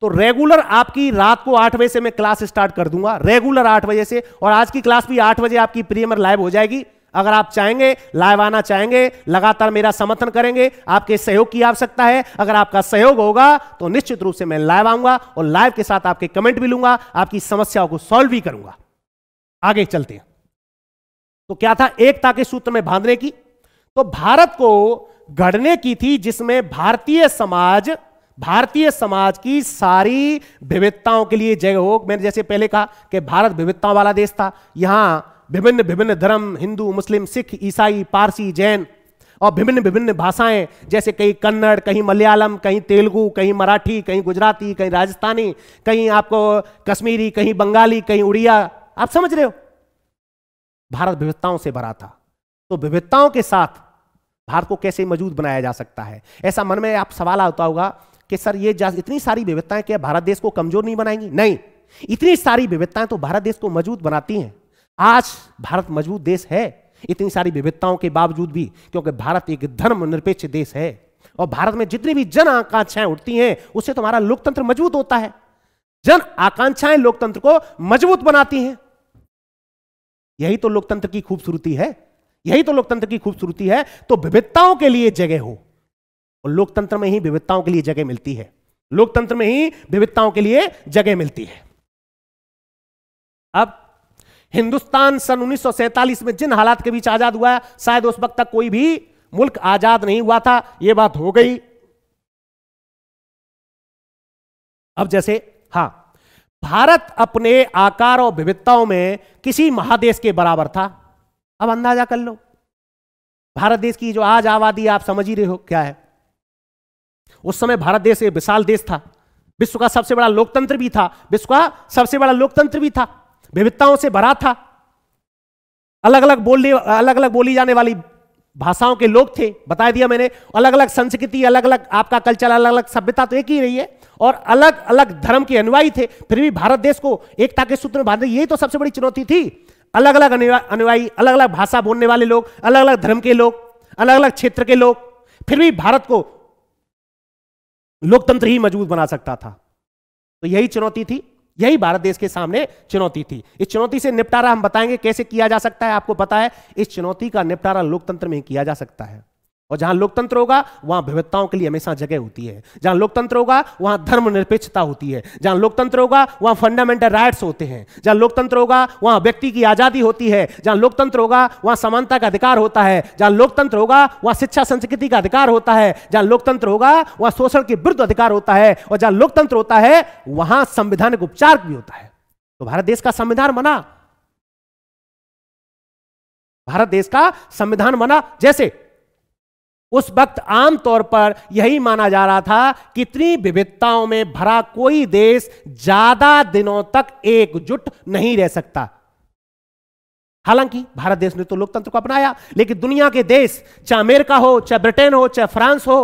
तो रेगुलर आपकी रात को 8 बजे से मैं क्लास स्टार्ट कर दूंगा, रेगुलर 8 बजे से। और आज की क्लास भी 8 बजे आपकी प्रीमियर लाइव हो जाएगी। अगर आप चाहेंगे, लाइव आना चाहेंगे, लगातार मेरा समर्थन करेंगे, आपके सहयोग की आवश्यकता है। अगर आपका सहयोग होगा तो निश्चित रूप से मैं लाइव आऊंगा और लाइव के साथ आपके कमेंट भी लूंगा, आपकी समस्याओं को सॉल्व भी करूंगा। आगे चलते हैं। तो क्या था एकता के सूत्र में बांधने की? तो भारत को गढ़ने की थी जिसमें भारतीय समाज की सारी विविधताओं के लिए जगह हो। मैंने जैसे पहले कहा कि भारत विविधताओं वाला देश था। यहां विभिन्न विभिन्न धर्म, हिंदू, मुस्लिम, सिख, ईसाई, पारसी, जैन और विभिन्न विभिन्न भाषाएं, जैसे कहीं कन्नड़, कहीं मलयालम, कहीं तेलुगु, कहीं मराठी, कहीं गुजराती, कहीं राजस्थानी, कहीं आपको कश्मीरी, कहीं बंगाली, कहीं उड़िया। आप समझ रहे हो, भारत विविधताओं से भरा था। तो विविधताओं के साथ भारत को कैसे मजबूत बनाया जा सकता है? ऐसा मन में आप सवाल आता होगा कि सर ये इतनी सारी विविधताएं क्या भारत देश को कमजोर नहीं बनाएंगी? नहीं, इतनी सारी विविधताएं तो भारत देश को मजबूत बनाती हैं। आज भारत मजबूत देश है इतनी सारी विविधताओं के बावजूद भी, क्योंकि भारत एक धर्मनिरपेक्ष देश है और भारत में जितनी भी जन आकांक्षाएं उठती हैं उससे तो हमारा लोकतंत्र मजबूत होता है। जन आकांक्षाएं लोकतंत्र को मजबूत बनाती हैं। यही तो लोकतंत्र की खूबसूरती है, यही तो लोकतंत्र की खूबसूरती है। तो विविधताओं के लिए जगह हो, और लोकतंत्र में ही विविधताओं के लिए जगह मिलती है। लोकतंत्र में ही विविधताओं के लिए जगह मिलती है। अब हिंदुस्तान सन 1947 में जिन हालात के बीच आजाद हुआ है, शायद उस वक्त तक कोई भी मुल्क आजाद नहीं हुआ था। यह बात हो गई। अब जैसे भारत अपने आकार और विविधताओं में किसी महादेश के बराबर था। अब अंदाजा कर लो भारत देश की जो आज आबादी आप समझ ही रहे हो क्या है। उस समय भारत देश एक विशाल देश था, विश्व का सबसे बड़ा लोकतंत्र भी था, विश्व का सबसे बड़ा लोकतंत्र भी था, विविधताओं से भरा था। अलग अलग बोली जाने वाली भाषाओं के लोग थे, बता दिया मैंने। अलग अलग संस्कृति, अलग अलग आपका कल्चर, अलग अलग सभ्यता तो एक ही रही है और अलग अलग धर्म के अनुयायी थे। फिर भी भारत देश को एकता के सूत्र में बांधे, यही तो सबसे बड़ी चुनौती थी। अलग अलग अनुयायी, अलग अलग भाषा बोलने वाले लोग, अलग अलग धर्म के लोग, अलग अलग क्षेत्र के लोग, फिर भी भारत को लोकतंत्र ही मजबूत बना सकता था। तो यही चुनौती थी, यही भारत देश के सामने चुनौती थी। इस चुनौती से निपटारा हम बताएंगे कैसे किया जा सकता है। आपको पता है इस चुनौती का निपटारा लोकतंत्र में किया जा सकता है। और जहां लोकतंत्र होगा वहां विविधताओं के लिए हमेशा जगह होती है। जहां लोकतंत्र होगा वहां धर्मनिरपेक्षता होती है। जहां लोकतंत्र होगा वहां फंडामेंटल राइट्स होते हैं। जहां लोकतंत्र होगा वहां व्यक्ति की आजादी होती है। जहां लोकतंत्र होगा वहां समानता का अधिकार होता है। जहां लोकतंत्र होगा वहां शिक्षा संस्कृति का अधिकार होता है। जहां लोकतंत्र होगा वहां शोषण के विरुद्ध अधिकार होता है। और जहां लोकतंत्र होता है वहां संवैधानिक उपचार भी होता है। तो भारत देश का संविधान बना, भारत देश का संविधान बना। जैसे उस वक्त आमतौर पर यही माना जा रहा था कि इतनी विविधताओं में भरा कोई देश ज्यादा दिनों तक एकजुट नहीं रह सकता। हालांकि भारत देश ने तो लोकतंत्र को अपनाया, लेकिन दुनिया के देश, चाहे अमेरिका हो, चाहे ब्रिटेन हो, चाहे फ्रांस हो,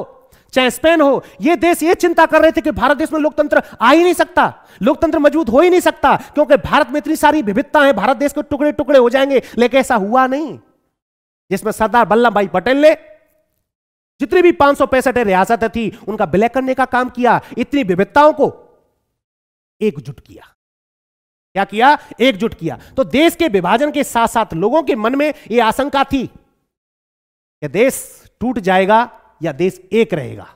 चाहे स्पेन हो, ये देश ये चिंता कर रहे थे कि भारत देश में लोकतंत्र आ ही नहीं सकता, लोकतंत्र मजबूत हो ही नहीं सकता, क्योंकि भारत में इतनी सारी विविधता है, भारत देश के टुकड़े टुकड़े हो जाएंगे। लेकिन ऐसा हुआ नहीं। जिसमें सरदार वल्लभ भाई पटेल ने जितनी भी 565 रियासतें थी उनका विलय करने का काम किया, इतनी विविधताओं को एकजुट किया। क्या किया? एकजुट किया। तो देश के विभाजन के साथ साथ लोगों के मन में यह आशंका थी कि देश टूट जाएगा या देश एक रहेगा।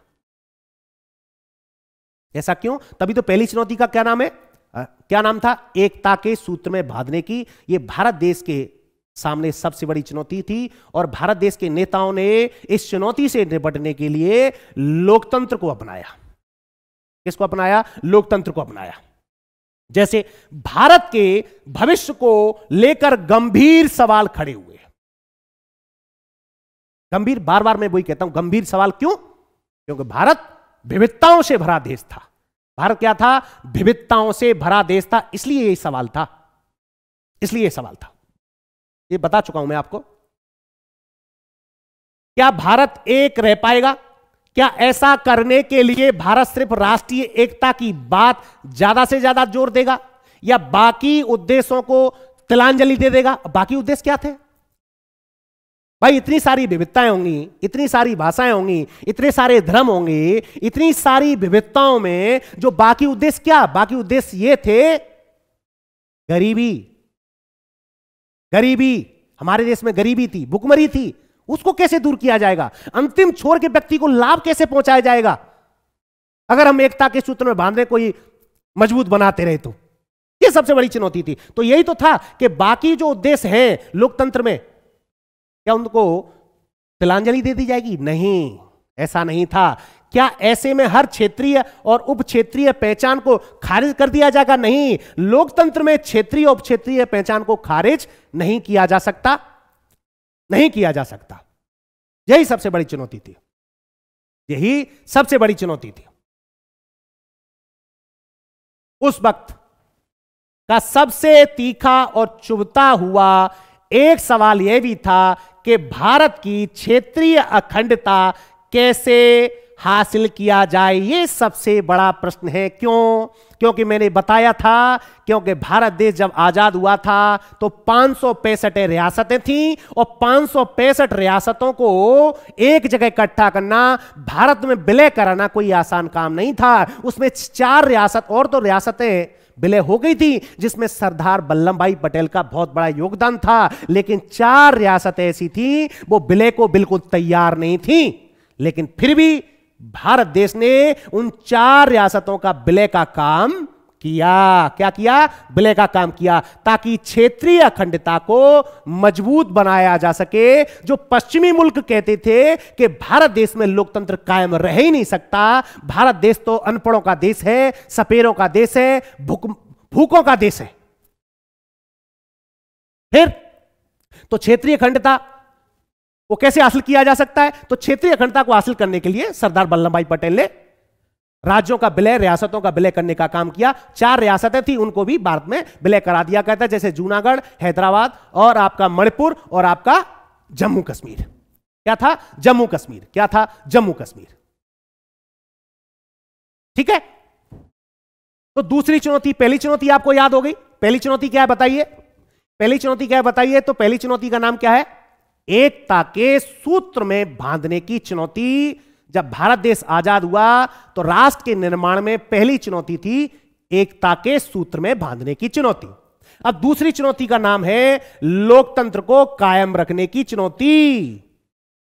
ऐसा क्यों? तभी तो पहली चुनौती का क्या नाम है, क्या नाम था? एकता के सूत्र में बांधने की। यह भारत देश के सामने सबसे बड़ी चुनौती थी और भारत देश के नेताओं ने इस चुनौती से निपटने के लिए लोकतंत्र को अपनाया। किसको अपनाया? लोकतंत्र को अपनाया। जैसे भारत के भविष्य को लेकर गंभीर सवाल खड़े हुए। गंभीर, बार बार मैं वही कहता हूं, गंभीर सवाल क्यों? क्योंकि भारत विविधताओं से भरा देश था। भारत क्या था? विविधताओं से भरा देश था, इसलिए यही सवाल था, इसलिए यह सवाल था। ये बता चुका हूं मैं आपको। क्या भारत एक रह पाएगा? क्या ऐसा करने के लिए भारत सिर्फ राष्ट्रीय एकता की बात ज्यादा से ज्यादा जोर देगा या बाकी उद्देश्यों को तिलांजलि दे देगा? बाकी उद्देश्य क्या थे भाई? इतनी सारी विविधताएं होंगी, इतनी सारी भाषाएं होंगी, इतने सारे धर्म होंगे, इतनी सारी विविधताओं में जो बाकी उद्देश्य क्या? बाकी उद्देश्य ये थे, गरीबी। गरीबी, हमारे देश में गरीबी थी, भुखमरी थी, उसको कैसे दूर किया जाएगा? अंतिम छोर के व्यक्ति को लाभ कैसे पहुंचाया जाएगा? अगर हम एकता के सूत्र में बांधने को ही मजबूत बनाते रहे तो यह सबसे बड़ी चुनौती थी। तो यही तो था कि बाकी जो उद्देश्य हैं लोकतंत्र में, क्या उनको तिलांजलि दे दी जाएगी? नहीं, ऐसा नहीं था। क्या ऐसे में हर क्षेत्रीय और उप क्षेत्रीय पहचान को खारिज कर दिया जाएगा? नहीं, लोकतंत्र में क्षेत्रीय उप क्षेत्रीय पहचान को खारिज नहीं किया जा सकता, नहीं किया जा सकता। यही सबसे बड़ी चुनौती थी, यही सबसे बड़ी चुनौती थी। उस वक्त का सबसे तीखा और चुभता हुआ एक सवाल यह भी था कि भारत की क्षेत्रीय अखंडता कैसे हासिल किया जाए। यह सबसे बड़ा प्रश्न है। क्यों? क्योंकि मैंने बताया था, क्योंकि भारत देश जब आजाद हुआ था तो 565 रियासतें थीं और 565 रियासतों को एक जगह इकट्ठा करना, भारत में विलय कराना कोई आसान काम नहीं था। उसमें 4 रियासत और तो रियासतें विलय हो गई थी, जिसमें सरदार वल्लभ भाई पटेल का बहुत बड़ा योगदान था, लेकिन 4 रियासतें ऐसी थी वो विलय को बिल्कुल तैयार नहीं थी। लेकिन फिर भी भारत देश ने उन 4 रियासतों का विलय का काम किया। क्या किया? विलय का काम किया, ताकि क्षेत्रीय अखंडता को मजबूत बनाया जा सके। जो पश्चिमी मुल्क कहते थे कि भारत देश में लोकतंत्र कायम रह ही नहीं सकता, भारत देश तो अनपढ़ों का देश है, सपेरों का देश है, भूखों का देश है। फिर तो क्षेत्रीय अखंडता वो कैसे हासिल किया जा सकता है? तो क्षेत्रीय अखंडता को हासिल करने के लिए सरदार वल्लभ भाई पटेल ने राज्यों का विलय, रियासतों का विलय करने का काम किया। 4 रियासतें थी, उनको भी भारत में विलय करा दिया गया था, जैसे जूनागढ़, हैदराबाद और आपका मणिपुर और आपका जम्मू कश्मीर। क्या था? जम्मू कश्मीर। क्या था? जम्मू कश्मीर। ठीक है। तो दूसरी चुनौती, पहली चुनौती आपको याद हो गई। पहली चुनौती क्या है बताइए? पहली चुनौती क्या है बताइए? तो पहली चुनौती का नाम क्या है? एकता के सूत्र में बांधने की चुनौती। जब भारत देश आजाद हुआ तो राष्ट्र के निर्माण में पहली चुनौती थी एकता के सूत्र में बांधने की चुनौती। अब दूसरी चुनौती का नाम है लोकतंत्र को कायम रखने की चुनौती।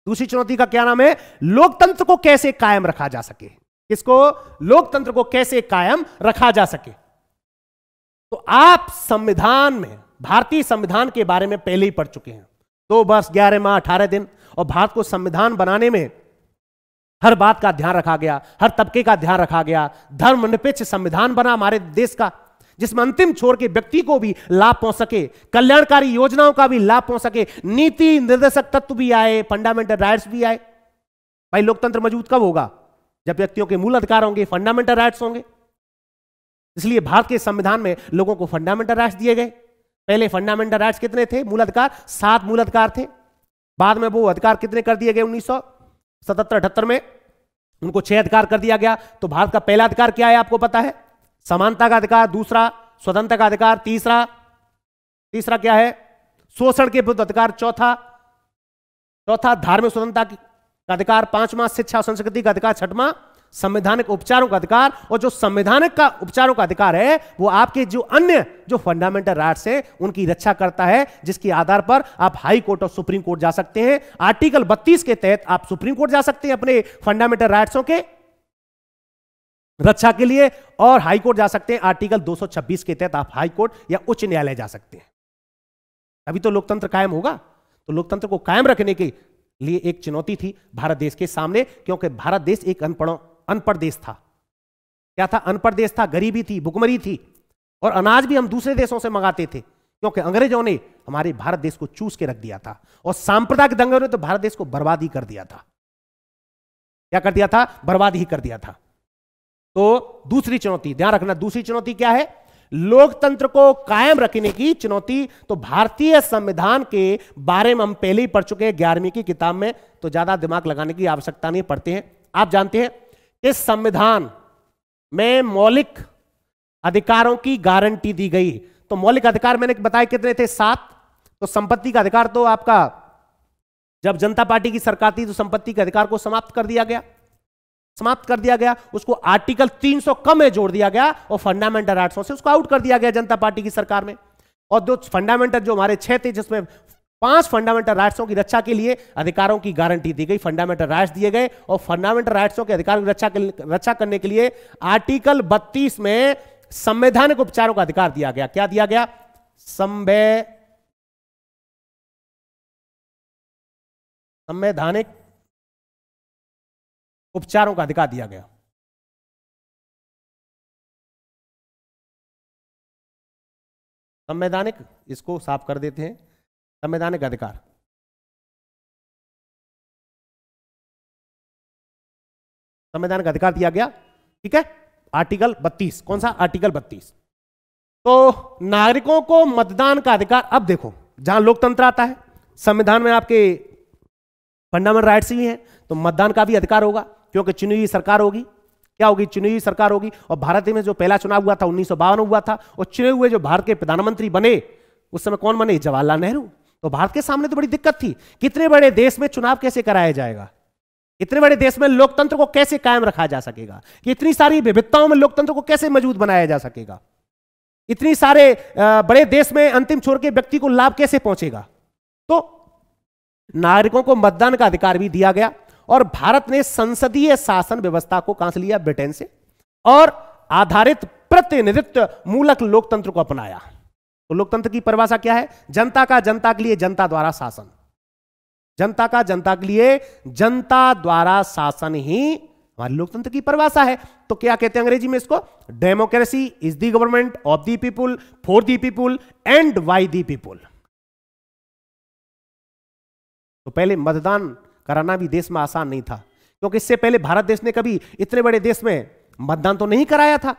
दूसरी चुनौती का क्या नाम है? लोकतंत्र को कैसे कायम रखा जा सके। किसको? लोकतंत्र को कैसे कायम रखा जा सके। तो आप संविधान में, भारतीय संविधान के बारे में पहले ही पढ़ चुके हैं। 2 वर्ष 11 माह 18 दिन। और भारत को संविधान बनाने में हर बात का ध्यान रखा गया, हर तबके का ध्यान रखा गया। धर्मनिरपेक्ष संविधान बना हमारे देश का, जिसमें अंतिम छोर के व्यक्ति को भी लाभ पहुंच सके, कल्याणकारी योजनाओं का भी लाभ पहुंच सके, नीति निर्देशक तत्व भी आए, फंडामेंटल राइट्स भी आए। भाई लोकतंत्र मजबूत कब होगा? जब व्यक्तियों के मूल अधिकार होंगे, फंडामेंटल राइट्स होंगे। इसलिए भारत के संविधान में लोगों को फंडामेंटल राइट्स दिए गए। पहले फंडामेंटल राइट्स कितने थे? मूल अधिकार 7 मूल अधिकार थे। बाद में वो अधिकार कितने कर दिए गए? 1977-78 में उनको 6 अधिकार कर दिया गया। तो भारत का पहला अधिकार क्या है आपको पता है? समानता का अधिकार। दूसरा स्वतंत्रता का अधिकार। तीसरा क्या है? शोषण के विरुद्ध अधिकार। चौथा धार्मिक स्वतंत्रता का अधिकार। 5वां शिक्षा संस्कृति का अधिकार। 6वां संवैधानिक उपचारों का अधिकार। और जो संवैधानिक का उपचारों का अधिकार है वो आपके जो अन्य जो फंडामेंटल राइट्स हैं उनकी रक्षा करता है, जिसके आधार पर आप हाई कोर्ट और सुप्रीम कोर्ट जा सकते हैं। आर्टिकल 32 के तहत आप सुप्रीम कोर्ट जा सकते हैं अपने फंडामेंटल राइट्सों के रक्षा के लिए, और हाई कोर्ट जा सकते हैं आर्टिकल 226 के तहत आप हाई कोर्ट या उच्च न्यायालय जा सकते हैं। अभी तो लोकतंत्र कायम होगा। तो लोकतंत्र को कायम रखने के लिए एक चुनौती थी भारत देश के सामने, क्योंकि भारत देश एक अनपढ़ देश था। क्या था? अनपढ़ देश था, गरीबी थी, भुखमरी थी, और अनाज भी हम दूसरे देशों से मंगाते थे, क्योंकि अंग्रेजों ने हमारे भारत देश को चूस के रख दिया था, और सांप्रदायिक दंगों ने तो भारत देश को बर्बाद ही कर दिया था। क्या कर दिया था? बर्बाद ही कर दिया था। तो दूसरी चुनौती ध्यान रखना, दूसरी चुनौती क्या है? लोकतंत्र को कायम रखने की चुनौती। तो भारतीय संविधान के बारे में हम पहले ही पढ़ चुके हैं 11वीं की किताब में, तो ज्यादा दिमाग लगाने की आवश्यकता नहीं, पढ़ते हैं। आप जानते हैं कि संविधान में मौलिक अधिकारों की गारंटी दी गई। तो मौलिक अधिकार मैंने बताया कितने थे? 7। तो संपत्ति का अधिकार तो आपका जब जनता पार्टी की सरकार थी तो संपत्ति के अधिकार को समाप्त कर दिया गया, उसको आर्टिकल 300 कम में जोड़ दिया गया और फंडामेंटल राइट्सों से उसको आउट कर दिया गया जनता पार्टी की सरकार में। और जो फंडामेंटल जो हमारे 6 थे, जिसमें 5 फंडामेंटल राइट्सों की रक्षा के लिए अधिकारों की गारंटी दी गई, फंडामेंटल राइट्स दिए गए, और फंडामेंटल राइट्सों के अधिकारों की रक्षा करने के लिए आर्टिकल 32 में संवैधानिक उपचारों का अधिकार दिया गया। क्या दिया गया? संवैधानिक उपचारों का अधिकार दिया गया। संवैधानिक, इसको साफ कर देते हैं, संवैधानिक अधिकार। संवैधानिक अधिकार दिया गया, ठीक है, आर्टिकल 32। कौन सा? आर्टिकल 32। तो नागरिकों को मतदान का अधिकार। अब देखो, जहां लोकतंत्र आता है, संविधान में आपके फंडामेंटल राइट्स भी हैं, तो मतदान का भी अधिकार होगा, क्योंकि चुनी हुई सरकार होगी। क्या होगी? चुनी हुई सरकार होगी। और भारत में जो पहला चुनाव हुआ था 1952 हुआ था, और चुने हुए जो भारत के प्रधानमंत्री बने उस समय कौन बने? जवाहरलाल नेहरू। तो भारत के सामने तो बड़ी दिक्कत थी, कितने बड़े देश में चुनाव कैसे कराया जाएगा, इतने बड़े देश में लोकतंत्र को कैसे कायम रखा जा सकेगा, कि इतनी सारी विविधताओं में लोकतंत्र को कैसे मजबूत बनाया जा सकेगा, इतनी सारे बड़े देश में अंतिम छोर के व्यक्ति को लाभ कैसे पहुंचेगा। तो नागरिकों को मतदान का अधिकार भी दिया गया, और भारत ने संसदीय शासन व्यवस्था को कहां से लिया? ब्रिटेन से, और आधारित प्रतिनिधित्व मूलक लोकतंत्र को अपनाया। तो लोकतंत्र की परिभाषा क्या है? जनता का जनता के लिए जनता द्वारा शासन। जनता का जनता के लिए जनता द्वारा शासन ही हमारी लोकतंत्र की परिभाषा है। तो क्या कहते हैं अंग्रेजी में इसको? Democracy is the government of the people, for the people and by the people. तो पहले मतदान कराना भी देश में आसान नहीं था, क्योंकि इससे पहले भारत देश ने कभी इतने बड़े देश में मतदान तो नहीं कराया था।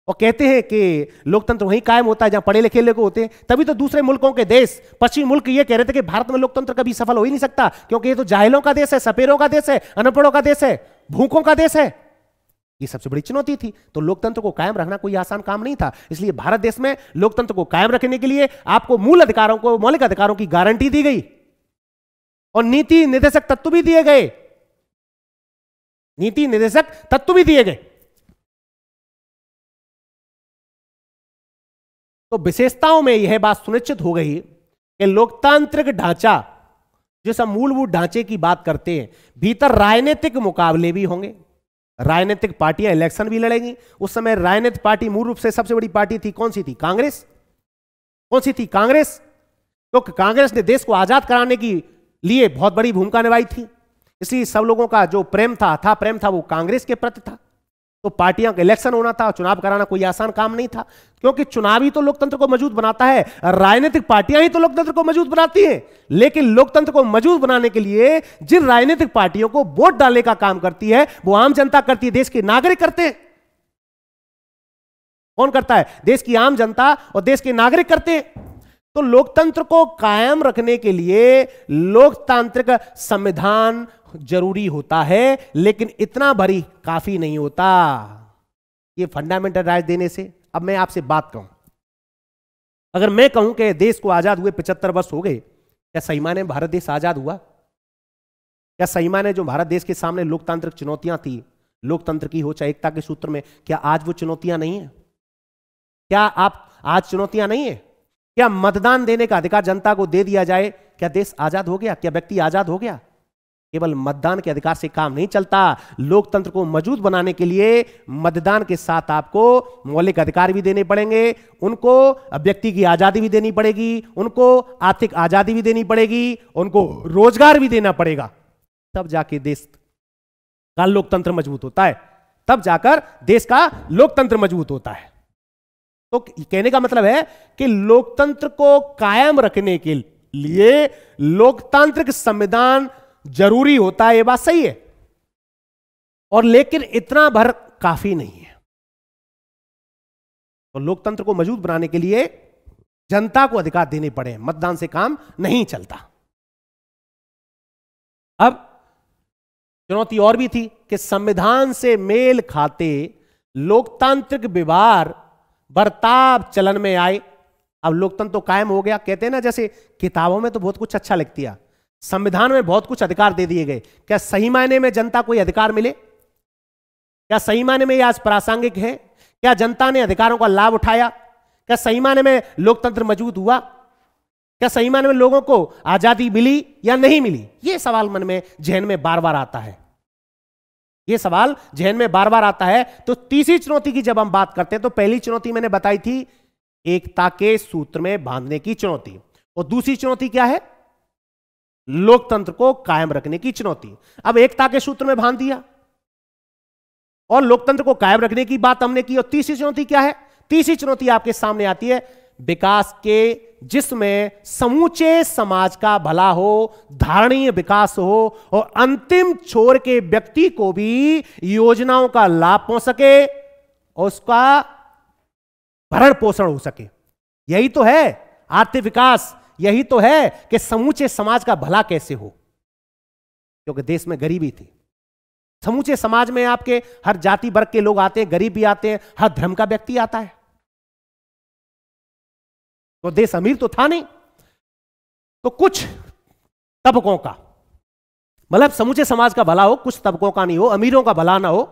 और कहते हैं कि लोकतंत्र वहीं कायम होता है जहां पढ़े लिखे लोग होते हैं। तभी तो दूसरे मुल्कों के देश, पश्चिमी मुल्क ये कह रहे थे कि भारत में लोकतंत्र कभी सफल हो ही नहीं सकता, क्योंकि ये तो जाहिलों का देश है, सपेरों का देश है, अनपढ़ों का देश है, भूखों का देश है। ये सबसे बड़ी चुनौती थी। तो लोकतंत्र को कायम रखना कोई आसान काम नहीं था। इसलिए भारत देश में लोकतंत्र को कायम रखने के लिए आपको मूल अधिकारों को, मौलिक अधिकारों की गारंटी दी गई, और नीति निर्देशक तत्व भी दिए गए। नीति निर्देशक तत्व भी दिए गए। तो विशेषताओं में यह बात सुनिश्चित हो गई कि लोकतांत्रिक ढांचा, जैसा मूलभूत ढांचे की बात करते हैं, भीतर राजनीतिक मुकाबले भी होंगे, राजनीतिक पार्टियां इलेक्शन भी लड़ेंगी। उस समय राजनीतिक पार्टी मूल रूप से सबसे बड़ी पार्टी थी, कौन सी थी? कांग्रेस। कौन सी थी? कांग्रेस। तो कांग्रेस ने देश को आजाद कराने की लिए बहुत बड़ी भूमिका निभाई थी, इसलिए सब लोगों का जो प्रेम था प्रेम था वो कांग्रेस के प्रति था। तो पार्टियां का इलेक्शन होना था, चुनाव कराना कोई आसान काम नहीं था, क्योंकि चुनाव ही तो लोकतंत्र को मजबूत बनाता है, राजनीतिक पार्टियां ही तो लोकतंत्र को मजबूत बनाती हैं। लेकिन लोकतंत्र को मजबूत बनाने के लिए जिन राजनीतिक पार्टियों को वोट डालने का काम करती है वो आम जनता करती है, देश के नागरिक करते हैं। कौन करता है? देश की आम जनता और देश के नागरिक करते हैं। तो लोकतंत्र को कायम रखने के लिए लोकतांत्रिक संविधान जरूरी होता है, लेकिन इतना भरी काफी नहीं होता ये फंडामेंटल राइट देने से। अब मैं आपसे बात कहूं, अगर मैं कहूं कि देश को आजाद हुए 75 वर्ष हो गए, क्या सही माने भारत देश आजाद हुआ? क्या सही माने जो भारत देश के सामने लोकतांत्रिक चुनौतियां थी, लोकतंत्र की हो चाहे एकता के सूत्र में, क्या आज वो चुनौतियां नहीं है? क्या आप आज चुनौतियां नहीं है? क्या मतदान देने का अधिकार जनता को दे दिया जाए, क्या देश आजाद हो गया? क्या व्यक्ति आजाद हो गया? केवल मतदान के अधिकार से काम नहीं चलता। लोकतंत्र को मजबूत बनाने के लिए मतदान के साथ आपको मौलिक अधिकार भी देने पड़ेंगे, उनको व्यक्ति की आजादी भी देनी पड़ेगी, उनको आर्थिक आजादी भी देनी पड़ेगी, उनको रोजगार भी देना पड़ेगा। तब जाके देश का लोकतंत्र मजबूत होता है, तब जाकर देश का लोकतंत्र मजबूत होता है। तो कहने का मतलब है कि लोकतंत्र को कायम रखने के लिए लोकतांत्रिक संविधान जरूरी होता है, यह बात सही है, और लेकिन इतना भर काफी नहीं है। तो लोकतंत्र को मजबूत बनाने के लिए जनता को अधिकार देने पड़े, मतदान से काम नहीं चलता। अब चुनौती और भी थी कि संविधान से मेल खाते लोकतांत्रिक व्यवहार बर्ताव चलन में आए। अब लोकतंत्र तो कायम हो गया, कहते हैं ना, जैसे किताबों में तो बहुत कुछ अच्छा लिखती है, संविधान में बहुत कुछ अधिकार दे दिए गए, क्या सही मायने में जनता को अधिकार मिले? क्या सही मायने में यह आज प्रासंगिक है? क्या जनता ने अधिकारों का लाभ उठाया? क्या सही मायने में लोकतंत्र मजबूत हुआ? क्या सही मायने में लोगों को आजादी मिली या नहीं मिली? यह सवाल मन में जहन में बार बार आता है, यह सवाल जहन में बार बार आता है। तो तीसरी चुनौती की जब हम बात करते हैं तो पहली चुनौती मैंने बताई थी एकता के सूत्र में बांधने की चुनौती, और दूसरी चुनौती क्या है? लोकतंत्र को कायम रखने की चुनौती। अब एकता के सूत्र में बांध दिया और लोकतंत्र को कायम रखने की बात हमने की, और तीसरी चुनौती क्या है? तीसरी चुनौती आपके सामने आती है विकास के, जिसमें समूचे समाज का भला हो, धारणीय विकास हो और अंतिम छोर के व्यक्ति को भी योजनाओं का लाभ पहुंच सके और उसका भरण पोषण हो सके। यही तो है आर्थिक विकास, यही तो है कि समूचे समाज का भला कैसे हो, क्योंकि देश में गरीबी थी। समूचे समाज में आपके हर जाति वर्ग के लोग आते हैं, गरीब भी आते हैं, हर धर्म का व्यक्ति आता है, तो देश अमीर तो था नहीं। तो कुछ तबकों का, मतलब समूचे समाज का भला हो, कुछ तबकों का नहीं हो, अमीरों का भला ना हो,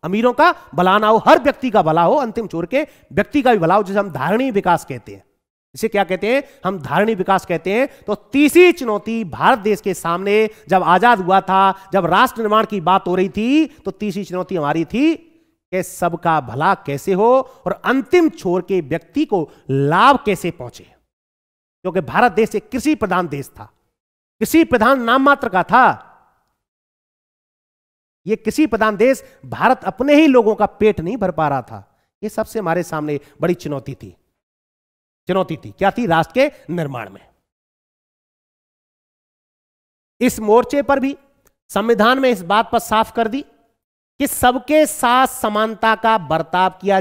अमीरों का भला ना हो, हर व्यक्ति का भला हो, अंतिम छोर के व्यक्ति का भी भला हो, जिसे हम धारणीय विकास कहते हैं। इसे क्या कहते हैं? हम धारणीय विकास कहते हैं। तो तीसरी चुनौती भारत देश के सामने जब आजाद हुआ था, जब राष्ट्र निर्माण की बात हो रही थी, तो तीसरी चुनौती हमारी थी कि सबका भला कैसे हो और अंतिम छोर के व्यक्ति को लाभ कैसे पहुंचे, क्योंकि भारत देश एक कृषि प्रधान देश था, कृषि प्रधान नाम मात्र का था। यह कृषि प्रधान देश, भारत अपने ही लोगों का पेट नहीं भर पा रहा था। यह सबसे हमारे सामने बड़ी चुनौती थी। क्या थी? राष्ट्र के निर्माण में। इस मोर्चे पर भी संविधान में इस बात पर साफ कर दी कि सबके साथ समानता का बर्ताव किया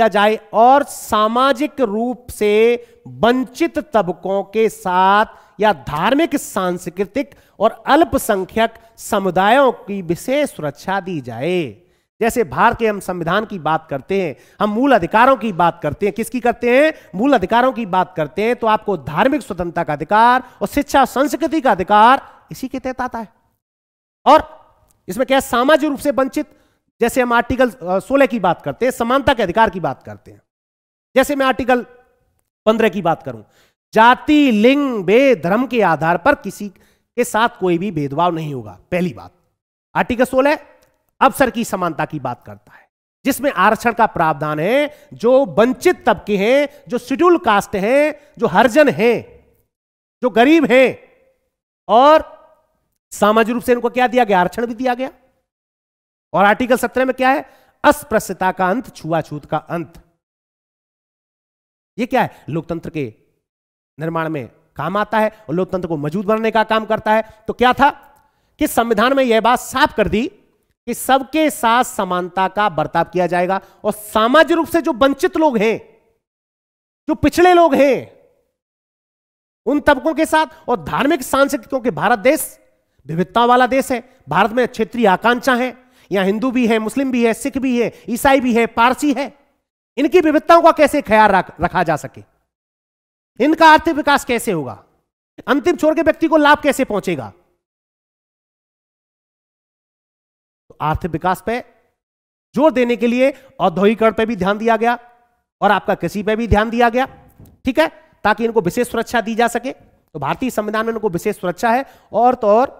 जाए और सामाजिक रूप से वंचित तबकों के साथ या धार्मिक, सांस्कृतिक और अल्पसंख्यक समुदायों की विशेष सुरक्षा दी जाए। जैसे भारत के हम संविधान की बात करते हैं, हम मूल अधिकारों की बात करते हैं, किसकी करते हैं? मूल अधिकारों की बात करते हैं, तो आपको धार्मिक स्वतंत्रता का अधिकार और शिक्षा संस्कृति का अधिकार इसी के तहत आता है। और इसमें क्या है? सामाजिक रूप से वंचित, जैसे हम आर्टिकल 16 की बात करते हैं, समानता के अधिकार की बात करते हैं। जैसे मैं आर्टिकल 15 की बात करूं, जाति, लिंग, वेद, धर्म के आधार पर किसी के साथ कोई भी भेदभाव नहीं होगा। पहली बात। आर्टिकल 16 अवसर की समानता की बात करता है, जिसमें आरक्षण का प्रावधान है। जो वंचित तबके हैं, जो शेड्यूल कास्ट हैं, जो हरिजन हैं, जो गरीब हैं, और सामाजिक रूप से इनको क्या दिया गया? आरक्षण भी दिया गया। और आर्टिकल 17 में क्या है? अस्पृश्यता का अंत, छुआछूत का अंत। यह क्या है? लोकतंत्र के निर्माण में काम आता है और लोकतंत्र को मजबूत बनाने का काम करता है। तो क्या था कि संविधान में यह बात साफ कर दी कि सबके साथ समानता का बर्ताव किया जाएगा और सामाजिक रूप से जो वंचित लोग हैं, जो पिछड़े लोग हैं, उन तबकों के साथ, और धार्मिक, सांस्कृतिक, क्योंकि भारत देश विविधता वाला देश है। भारत में क्षेत्रीय आकांक्षा है, यहां हिंदू भी है, मुस्लिम भी है, सिख भी है, ईसाई भी है, पारसी है। इनकी विविधताओं का कैसे ख्याल रखा जा सके, इनका आर्थिक विकास कैसे होगा, अंतिम छोर के व्यक्ति को लाभ कैसे पहुंचेगा, आर्थिक विकास पे जोर देने के लिए औद्योगिकरण पे भी ध्यान दिया गया और आपका कृषि पे भी ध्यान दिया गया, ठीक है, ताकि इनको विशेष सुरक्षा दी जा सके। तो भारतीय संविधान में इनको विशेष सुरक्षा है। और तो और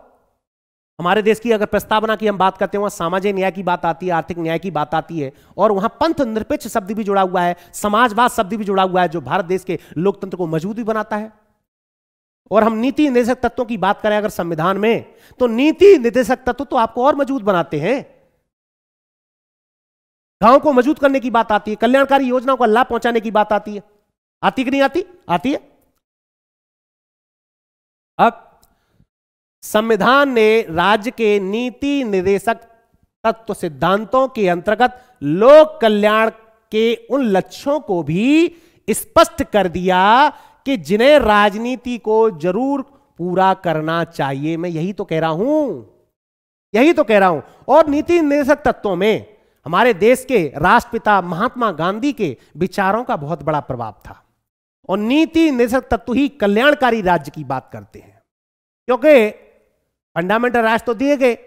हमारे देश की अगर प्रस्तावना की हम बात करते हैं, वहां सामाजिक न्याय की बात आती है, आर्थिक न्याय की बात आती है, और वहां पंथ निरपेक्ष शब्द भी जुड़ा हुआ है, समाजवाद शब्द भी जुड़ा हुआ है, जो भारत देश के लोकतंत्र को मजबूत भी बनाता है। और हम नीति निर्देशक तत्वों की बात करें अगर संविधान में, तो नीति निर्देशक तत्व तो आपको और मजबूत बनाते हैं। गांव को मजबूत करने की बात आती है, कल्याणकारी योजनाओं का लाभ पहुंचाने की बात आती है। आती कि नहीं आती? आती है। अब संविधान ने राज्य के नीति निर्देशक तत्व सिद्धांतों के अंतर्गत लोक कल्याण के उन लक्ष्यों को भी स्पष्ट कर दिया कि जिन्हें राजनीति को जरूर पूरा करना चाहिए। मैं यही तो कह रहा हूं, यही तो कह रहा हूं। और नीति निर्देशक तत्वों में हमारे देश के राष्ट्रपिता महात्मा गांधी के विचारों का बहुत बड़ा प्रभाव था। और नीति निर्देशक तत्व ही कल्याणकारी राज्य की बात करते हैं, क्योंकि फंडामेंटल राइट्स तो दिए गए,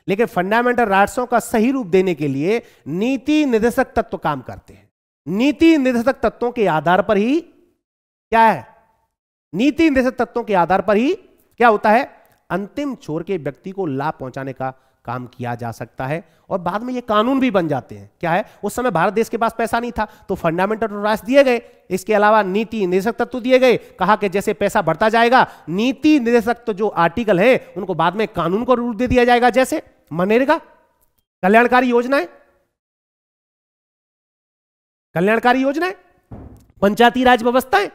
लेकिन फंडामेंटल राइट्सों का सही रूप देने के लिए नीति निर्देशक तत्व काम करते हैं। नीति निर्देशक तत्वों के आधार पर ही क्या है, नीति निर्देशक तत्वों के आधार पर ही क्या होता है, अंतिम छोर के व्यक्ति को लाभ पहुंचाने का काम किया जा सकता है। और बाद में ये कानून भी बन जाते हैं। क्या है, उस समय भारत देश के पास पैसा नहीं था, तो फंडामेंटल राइट्स दिए गए, इसके अलावा नीति निर्देशक तत्व दिए गए। कहा कि जैसे पैसा बढ़ता जाएगा, नीति निर्देशक तो जो आर्टिकल है उनको बाद में कानून को रूप दे दिया जाएगा, जैसे मनरेगा, कल्याणकारी योजनाएं, कल्याणकारी योजनाएं, पंचायती राज व्यवस्थाएं।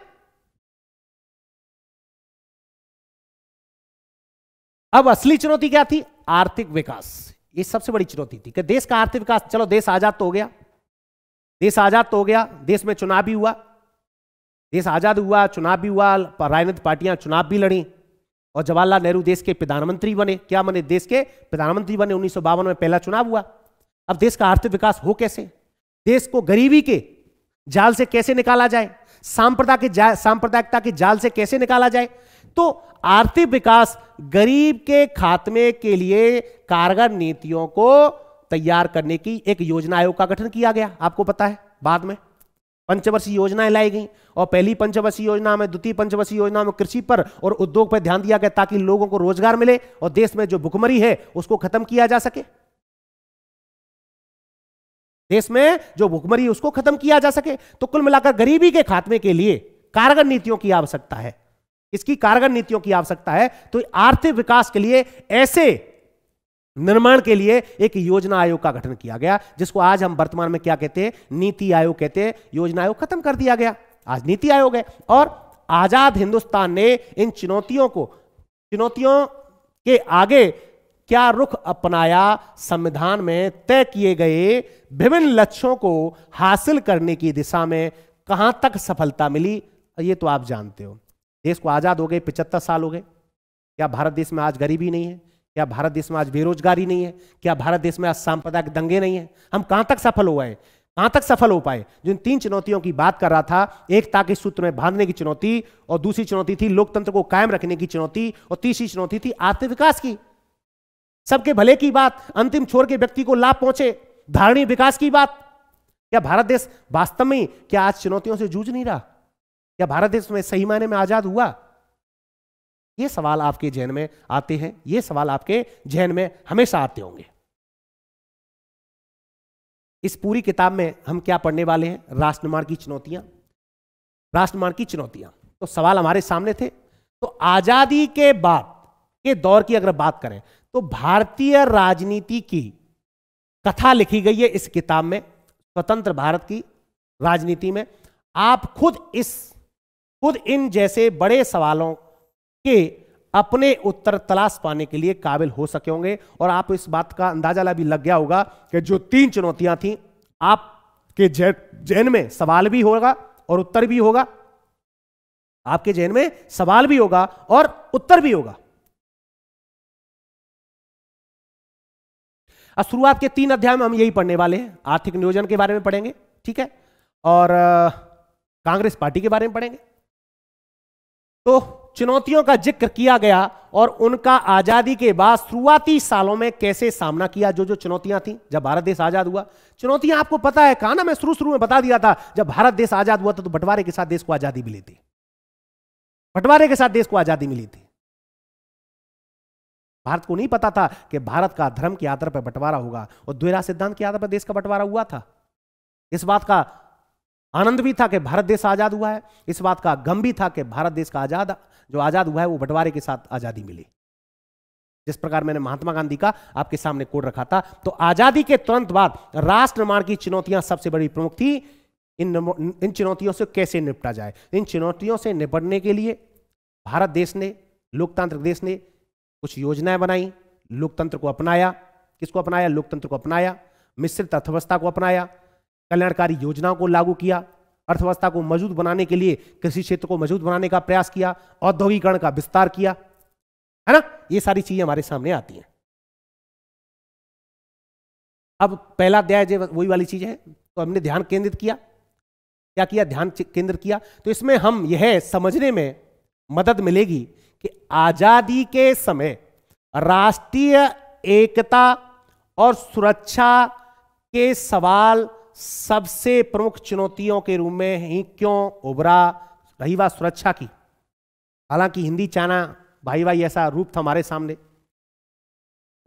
अब असली चुनौती क्या थी? आर्थिक विकास। ये सबसे बड़ी चुनौती थी कि देश का आर्थिक विकास। चलो देश आजाद तो हो गया, देश आजाद तो हो गया, देश में चुनाव भी हुआ, देश आजाद हुआ, चुनाव भी हुआ, राजनीतिक पार्टियां चुनाव भी लड़ी, और जवाहरलाल नेहरू देश के प्रधानमंत्री बने। क्या बने? देश के प्रधानमंत्री बने। 1952 में पहला चुनाव हुआ। अब देश का आर्थिक विकास हो कैसे? देश को गरीबी के जाल से कैसे निकाला जाए, सांप्रदायिकता के जाल से कैसे निकाला जाए? तो आर्थिक विकास, गरीब के खात्मे के लिए कारगर नीतियों को तैयार करने की एक योजना आयोग का गठन किया गया। आपको पता है, बाद में पंचवर्षीय योजनाएं लाई गई, और पहली पंचवर्षीय योजना में, द्वितीय पंचवर्षीय योजना में कृषि पर और उद्योग पर ध्यान दिया गया, ताकि लोगों को रोजगार मिले और देश में जो भुखमरी है उसको खत्म किया जा सके। देश में जो भुखमरी है उसको खत्म किया जा सके। तो कुल मिलाकर गरीबी के खात्मे के लिए कारगर नीतियों की आवश्यकता है। इसकी कारगर नीतियों की आवश्यकता है। तो आर्थिक विकास के लिए, ऐसे निर्माण के लिए एक योजना आयोग का गठन किया गया, जिसको आज हम वर्तमान में क्या कहते हैं? नीति आयोग कहते हैं। योजना आयोग खत्म कर दिया गया, आज नीति आयोग है। और आजाद हिंदुस्तान ने इन चुनौतियों के आगे क्या रुख अपनाया? संविधान में तय किए गए विभिन्न लक्ष्यों को हासिल करने की दिशा में कहां तक सफलता मिली, ये तो आप जानते हो। देश को आजाद हो गए 75 साल हो गए। क्या भारत देश में आज गरीबी नहीं है? क्या भारत देश में आज बेरोजगारी नहीं है? क्या भारत देश में आज सांप्रदायिक दंगे नहीं है? हम कहां तक सफल हुए हैं? कहां तक सफल हो पाए? जिन तीन चुनौतियों की बात कर रहा था, एकता के सूत्र में बांधने की चुनौती, और दूसरी चुनौती थी लोकतंत्र को कायम रखने की चुनौती, और तीसरी चुनौती थी आर्थिक विकास की। सबके भले की बात, अंतिम छोर के व्यक्ति को लाभ पहुंचे, धारणीय विकास की बात। क्या भारत देश वास्तव में क्या आज चुनौतियों से जूझ नहीं रहा? क्या भारत देश में सही मायने में आजाद हुआ? ये सवाल आपके जहन में आते हैं, ये सवाल आपके जहन में हमेशा आते होंगे। इस पूरी किताब में हम क्या पढ़ने वाले हैं? राष्ट्र निर्माण की चुनौतियां। राष्ट्र निर्माण की चुनौतियां, तो सवाल हमारे सामने थे। तो आजादी के बाद के दौर की अगर बात करें, तो भारतीय राजनीति की कथा लिखी गई है इस किताब में, स्वतंत्र भारत की राजनीति में। आप खुद इन जैसे बड़े सवालों के अपने उत्तर तलाश पाने के लिए काबिल हो सके होंगे। और आप इस बात का अंदाजा भी लग गया होगा कि जो तीन चुनौतियां थी, आपके जहन में सवाल भी होगा और उत्तर भी होगा। आपके जहन में सवाल भी होगा और उत्तर भी होगा। अब शुरुआत के 3 अध्याय में हम यही पढ़ने वाले हैं। आर्थिक नियोजन के बारे में पढ़ेंगे, ठीक है, और कांग्रेस पार्टी के बारे में पढ़ेंगे। तो चुनौतियों का जिक्र किया गया और उनका आजादी के बाद शुरुआती सालों में कैसे सामना किया, जो जो चुनौतियां थी जब भारत देश आजाद हुआ। चुनौतियां आपको पता है, कहा ना, मैं शुरू में बता दिया था, जब भारत देश आजाद हुआ था तो बंटवारे के साथ देश को आजादी मिली थी, बंटवारे के साथ देश को आजादी मिली थी। भारत को नहीं पता था कि भारत का धर्म के आधार पर बंटवारा होगा और द्विराज सिद्धांत के आधार पर देश का बंटवारा हुआ था। इस बात का आनंद भी था कि भारत देश आजाद हुआ है, इस बात का गम भी था कि भारत देश का आजाद हुआ है वो बंटवारे के साथ आजादी मिली। जिस प्रकार मैंने महात्मा गांधी का आपके सामने कोड रखा था, तो आजादी के तुरंत बाद राष्ट्र निर्माण की चुनौतियां सबसे बड़ी प्रमुख थी। इन चुनौतियों से कैसे निपटा जाए, इन चुनौतियों से निपटने के लिए भारत देश ने, लोकतांत्रिक देश ने कुछ योजनाएं बनाई, लोकतंत्र को अपनाया। किसको अपनाया? लोकतंत्र को अपनाया, मिश्रित अर्थव्यवस्था को अपनाया, कल्याणकारी योजनाओं को लागू किया, अर्थव्यवस्था को मजबूत बनाने के लिए कृषि क्षेत्र को मजबूत बनाने का प्रयास किया, औद्योगिकरण का विस्तार किया, है ना। ये सारी चीजें हमारे सामने आती हैं। अब पहला अध्याय वही वाली चीज है, तो हमने ध्यान केंद्रित किया। क्या किया? ध्यान केंद्रित किया। तो इसमें हम यह समझने में मदद मिलेगी कि आजादी के समय राष्ट्रीय एकता और सुरक्षा के सवाल सबसे प्रमुख चुनौतियों के रूप में ही क्यों उभरा। रही बात सुरक्षा की, हालांकि हिंदी चाइना भाई भाई ऐसा रूप था हमारे सामने,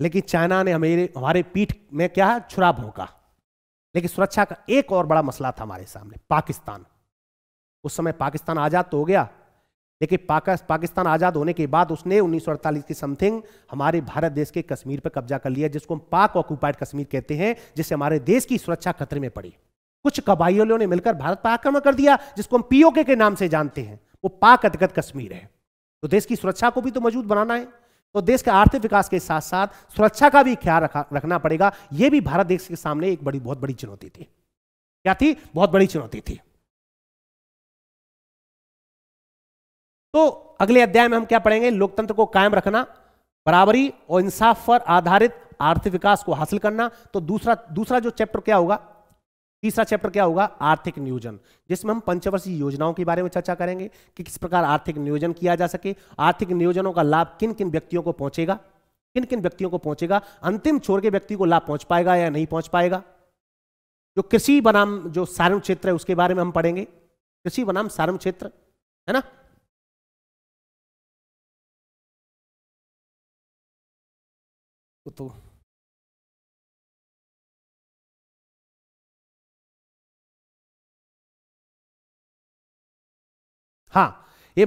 लेकिन चाइना ने हमारे पीठ में क्या छुरा भोंका। लेकिन सुरक्षा का एक और बड़ा मसला था हमारे सामने, पाकिस्तान। उस समय पाकिस्तान आजाद तो हो गया, लेकिन पाकिस्तान आजाद होने के बाद उसने 1948 की समथिंग हमारे भारत देश के कश्मीर पर कब्जा कर लिया, जिसको हम पाक ऑक्युपाइड कश्मीर कहते हैं, जिससे हमारे देश की सुरक्षा खतरे में पड़ी। कुछ कबाइलियों ने मिलकर भारत पर आक्रमण कर दिया, जिसको हम पीओके के नाम से जानते हैं, वो पाक अधिकृत कश्मीर है। तो देश की सुरक्षा को भी तो मजबूत बनाना है, तो देश के आर्थिक विकास के साथ साथ सुरक्षा का भी ख्याल रखना पड़ेगा। यह भी भारत देश के सामने एक बहुत बड़ी चुनौती थी। क्या थी? बहुत बड़ी चुनौती थी। तो अगले अध्याय में हम क्या पढ़ेंगे? लोकतंत्र को कायम रखना, बराबरी और इंसाफ पर आधारित आर्थिक विकास को हासिल करना। तो दूसरा जो चैप्टर क्या होगा, तीसरा चैप्टर क्या होगा? आर्थिक नियोजन, जिसमें हम पंचवर्षीय योजनाओं के बारे में चर्चा करेंगे कि किस प्रकार आर्थिक नियोजन किया जा सके, आर्थिक नियोजनों का लाभ किन किन व्यक्तियों को पहुंचेगा, किन किन व्यक्तियों को पहुंचेगा, अंतिम छोर के व्यक्ति को लाभ पहुंच पाएगा या नहीं पहुंच पाएगा। जो कृषि बनाम जो सारण क्षेत्र है उसके बारे में हम पढ़ेंगे, कृषि बनाम सारण क्षेत्र, है ना। तो हाँ, ये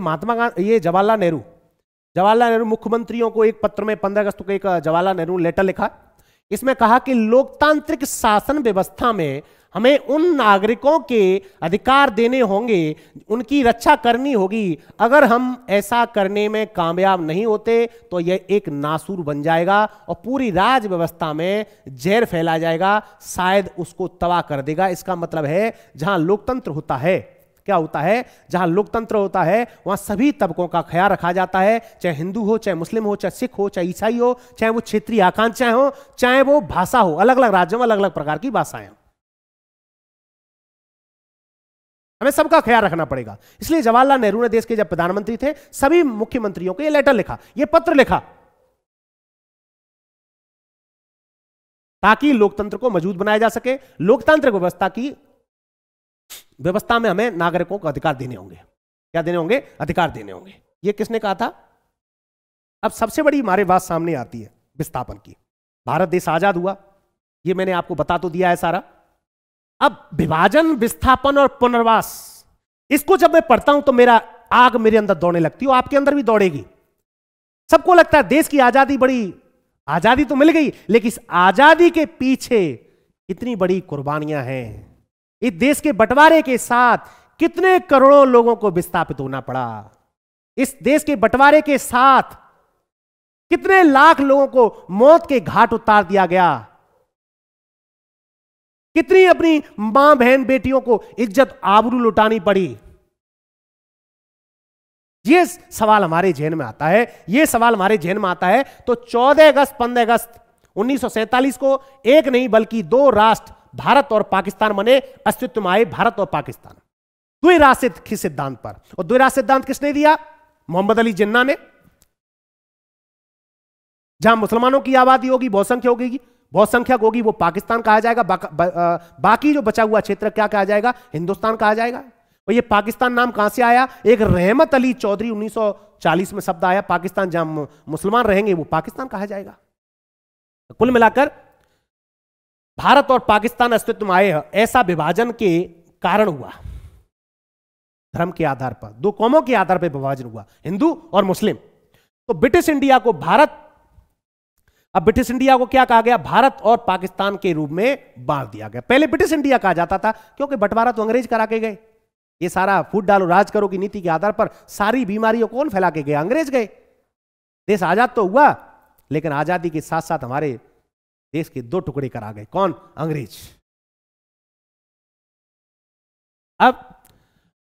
ये जवाहरलाल नेहरू मुख्यमंत्रियों को एक पत्र में 15 अगस्त को एक जवाहरलाल नेहरू ने लेटर लिखा। इसमें कहा कि लोकतांत्रिक शासन व्यवस्था में हमें उन नागरिकों के अधिकार देने होंगे, उनकी रक्षा करनी होगी। अगर हम ऐसा करने में कामयाब नहीं होते तो यह एक नासूर बन जाएगा और पूरी राज व्यवस्था में जहर फैला जाएगा, शायद उसको तबाह कर देगा। इसका मतलब है जहां लोकतंत्र होता है, क्या होता है? जहां लोकतंत्र होता है वहां सभी तबकों का ख्याल रखा जाता है, चाहे हिंदू हो, चाहे मुस्लिम हो, चाहे सिख हो, चाहे ईसाई हो, चाहे वो क्षेत्रीय आकांक्षाएं हो, चाहे वो भाषा हो, अलग अलग राज्यों में अलग अलग प्रकार की भाषाएं हो, हमें सबका ख्याल रखना पड़ेगा। इसलिए जवाहरलाल नेहरू ने देश के जब प्रधानमंत्री थे सभी मुख्यमंत्रियों को यह लेटर लिखा, यह पत्र लिखा, ताकि लोकतंत्र को मजबूत बनाया जा सके। लोकतांत्रिक व्यवस्था में हमें नागरिकों को अधिकार देने होंगे। क्या देने होंगे? अधिकार देने होंगे। यह किसने कहा था? अब सबसे बड़ी हमारे बात सामने आती है विस्थापन की। भारत देश आजाद हुआ, यह मैंने आपको बता तो दिया है सारा। अब विभाजन, विस्थापन और पुनर्वास, इसको जब मैं पढ़ता हूं तो मेरा आग मेरे अंदर दौड़ने लगती है, आपके अंदर भी दौड़ेगी। सबको लगता है देश की आजादी, बड़ी आजादी तो मिल गई, लेकिन इस आजादी के पीछे कितनी बड़ी कुर्बानियां हैं। इस देश के बंटवारे के साथ कितने करोड़ों लोगों को विस्थापित होना पड़ा। इस देश के बंटवारे के साथ कितने लाख लोगों को मौत के घाट उतार दिया गया। कितनी अपनी मां, बहन, बेटियों को इज्जत आबरू लुटानी पड़ी। यह सवाल हमारे जहन में आता है, यह सवाल हमारे जहन में आता है। तो 14 अगस्त 15 अगस्त 1947 को एक नहीं बल्कि दो राष्ट्र भारत और पाकिस्तान बने, अस्तित्व में आए भारत और पाकिस्तान द्विराष्ट्र के सिद्धांत पर। और द्विराष्ट्र सिद्धांत किसने दिया? मोहम्मद अली जिन्ना ने। जहां मुसलमानों की आबादी होगी, बहुसंख्यक होगी, वो पाकिस्तान कहा जाएगा। बाकी जो बचा हुआ क्षेत्र क्या कहा जाएगा? हिंदुस्तान कहा जाएगा। और ये पाकिस्तान नाम कहां से आया? एक रहमत अली चौधरी 1940 में शब्द आया। पाकिस्तान जहां मुसलमान रहेंगे वो पाकिस्तान कहा जाएगा। कुल मिलाकर भारत और पाकिस्तान अस्तित्व में आए, ऐसा विभाजन के कारण हुआ। धर्म के आधार पर, दो कौमों के आधार पर विभाजन हुआ, हिंदू और मुस्लिम। तो ब्रिटिश इंडिया को ब्रिटिश इंडिया को क्या कहा गया? भारत और पाकिस्तान के रूप में बांट दिया गया। पहले ब्रिटिश इंडिया कहा जाता था, क्योंकि बंटवारा तो अंग्रेज करा के गए। ये सारा फूट डालो राज करो की नीति के आधार पर सारी बीमारियों कौन फैला के गया? अंग्रेज गए। देश आजाद तो हुआ, लेकिन आजादी के साथ साथ हमारे देश के दो टुकड़े करा गए। कौन? अंग्रेज। अब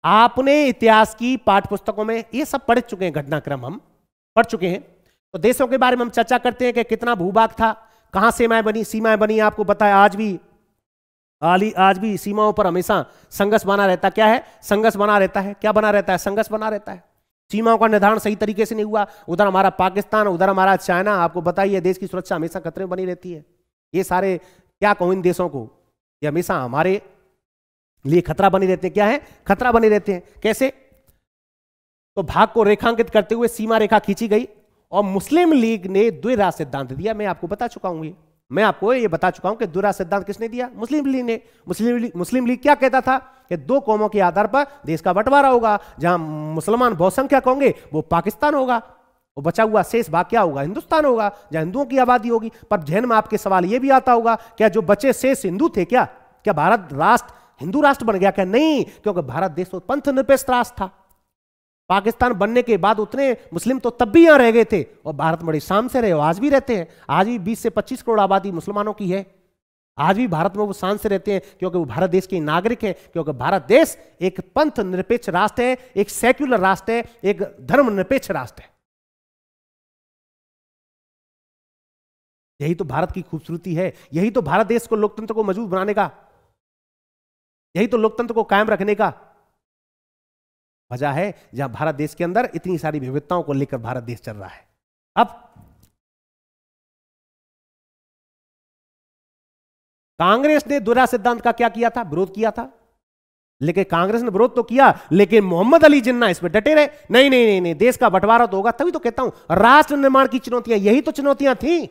आपने इतिहास की पाठ्य पुस्तकों में ये सब पढ़ चुके हैं, घटनाक्रम हम पढ़ चुके हैं। तो देशों के बारे में हम चर्चा करते हैं कि कितना भूभाग था, कहां सीमाएं बनी। आपको पता है आज भी सीमाओं पर हमेशा संघर्ष बना रहता। क्या है? संघर्ष बना रहता है। क्या बना रहता है? संघर्ष बना रहता है। सीमाओं का निर्धारण सही तरीके से नहीं हुआ। उधर हमारा पाकिस्तान, उधर हमारा चाइना। आपको बताइए देश की सुरक्षा हमेशा खतरे में बनी रहती है। ये सारे क्या कहूं इन देशों को, ये हमेशा हमारे लिए खतरा बने रहते हैं। क्या है? खतरा बने रहते हैं। कैसे? तो भाग को रेखांकित करते हुए सीमा रेखा खींची गई और मुस्लिम लीग ने द्विराज सिद्धांत दिया। मैं आपको बता चुका हूं कि द्विराज सिद्धांत किसने दिया? मुस्लिम लीग ने। मुस्लिम लीग क्या कहता था कि दो कौमों के आधार पर देश का बंटवारा होगा। जहां मुसलमान बहुसंख्यक होंगे वो पाकिस्तान होगा, वो बचा हुआ शेष भाग क्या होगा? हिंदुस्तान होगा, जहां हिंदुओं की आबादी होगी। पर जहन में आपके सवाल यह भी आता होगा, क्या जो बचे शेष हिंदू थे, क्या भारत राष्ट्र हिंदू राष्ट्र बन गया? क्या? नहीं, क्योंकि भारत देश तो पंथ निरपेक्ष राष्ट्र था। पाकिस्तान बनने के बाद उतने मुस्लिम तो तब भी यहां रह गए थे, और भारत बड़ी शान से रहे, आज भी रहते हैं। आज भी 20 से 25 करोड़ आबादी मुसलमानों की है। आज भी भारत में वो शान से रहते हैं, क्योंकि वो भारत देश के नागरिक हैं। क्योंकि भारत देश एक पंथ निरपेक्ष राष्ट्र है, एक सेक्युलर राष्ट्र है, एक धर्म निरपेक्ष राष्ट्र है। यही तो भारत की खूबसूरती है। यही तो भारत देश को, लोकतंत्र को मजबूत बनाने का, यही तो लोकतंत्र को कायम रखने का वजह है। जहां भारत देश के अंदर इतनी सारी विविधताओं को लेकर भारत देश चल रहा है। अब कांग्रेस ने द्विराज सिद्धांत का क्या किया था? विरोध किया था। लेकिन कांग्रेस ने विरोध तो किया, लेकिन मोहम्मद अली जिन्ना इस पर डटे रहे। नहीं, देश का बंटवारा तो होगा। तभी तो कहता हूं राष्ट्र निर्माण की चुनौतियां, यही तो चुनौतियां थी।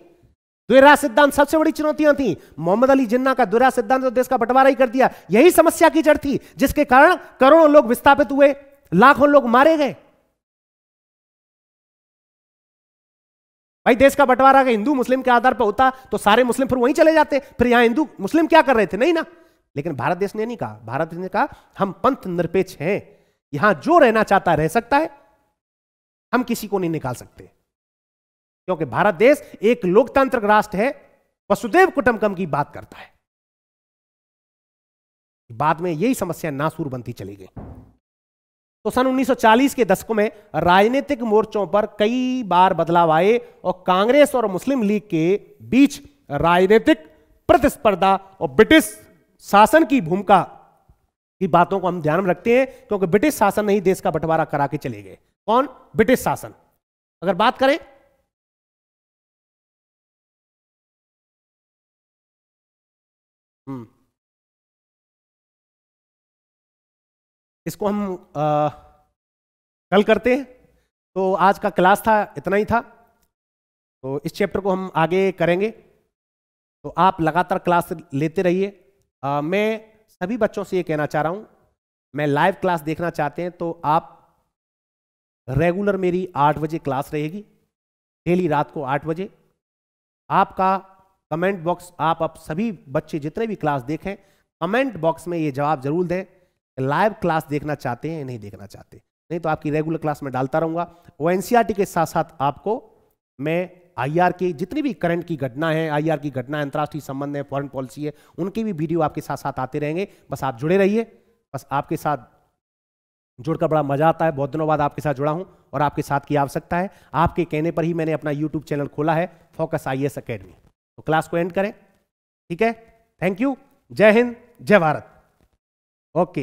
द्विराज सिद्धांत सबसे बड़ी चुनौतियां थी। मोहम्मद अली जिन्ना का द्विराज सिद्धांत तो देश का बंटवारा ही कर दिया। यही समस्या की जड़ थी, जिसके कारण करोड़ों लोग विस्थापित हुए, लाखों लोग मारे गए। भाई देश का बंटवारा अगर हिंदू मुस्लिम के आधार पर होता तो सारे मुस्लिम फिर वहीं चले जाते। फिर यहां हिंदू मुस्लिम क्या कर रहे थे? नहीं ना। लेकिन भारत देश ने नहीं कहा। भारत देश ने कहा हम पंथ निरपेक्ष हैं, यहां जो रहना चाहता रह सकता है, हम किसी को नहीं निकाल सकते। क्योंकि भारत देश एक लोकतांत्रिक राष्ट्र है, वसुदैव कुटुंबकम की बात करता है। बाद में यही समस्या नासूर बनती चली गई। तो सन 1940 के दशकों में राजनीतिक मोर्चों पर कई बार बदलाव आए और कांग्रेस और मुस्लिम लीग के बीच राजनीतिक प्रतिस्पर्धा और ब्रिटिश शासन की भूमिका की बातों को हम ध्यान में रखते हैं, क्योंकि ब्रिटिश शासन ने ही देश का बंटवारा करा के चले गए। कौन? ब्रिटिश शासन। अगर बात करें इसको हम कल करते हैं। तो आज का क्लास था, इतना ही था। तो इस चैप्टर को हम आगे करेंगे। तो आप लगातार क्लास लेते रहिए। मैं सभी बच्चों से ये कहना चाह रहा हूं, मैं लाइव क्लास देखना चाहते हैं तो आप रेगुलर मेरी 8 बजे क्लास रहेगी, डेली रात को 8 बजे। आपका कमेंट बॉक्स, आप सभी बच्चे जितने भी क्लास देखें, कमेंट बॉक्स में ये जवाब जरूर दें, लाइव क्लास देखना चाहते हैं या नहीं देखना चाहते। नहीं तो आपकी रेगुलर क्लास में डालता रहूंगा। वो एनसीईआरटी के साथ साथ आपको मैं आईआर की जितनी भी करंट की घटना है, आईआर की घटना, अंतर्राष्ट्रीय संबंध है, फॉरेन पॉलिसी है, उनके भी वीडियो आपके साथ साथ आते रहेंगे। बस आप जुड़े रहिए। बस आपके साथ जुड़कर बड़ा मजा आता है। बहुत दिनों बाद आपके साथ जुड़ा हूं और आपके साथ की आवश्यकता है। आपके कहने पर ही मैंने अपना यूट्यूब चैनल खोला है, फोकस आईएएस एकेडमी। तो क्लास को एंड करें, ठीक है? Thank you. जय हिंद, जय भारत। ओके।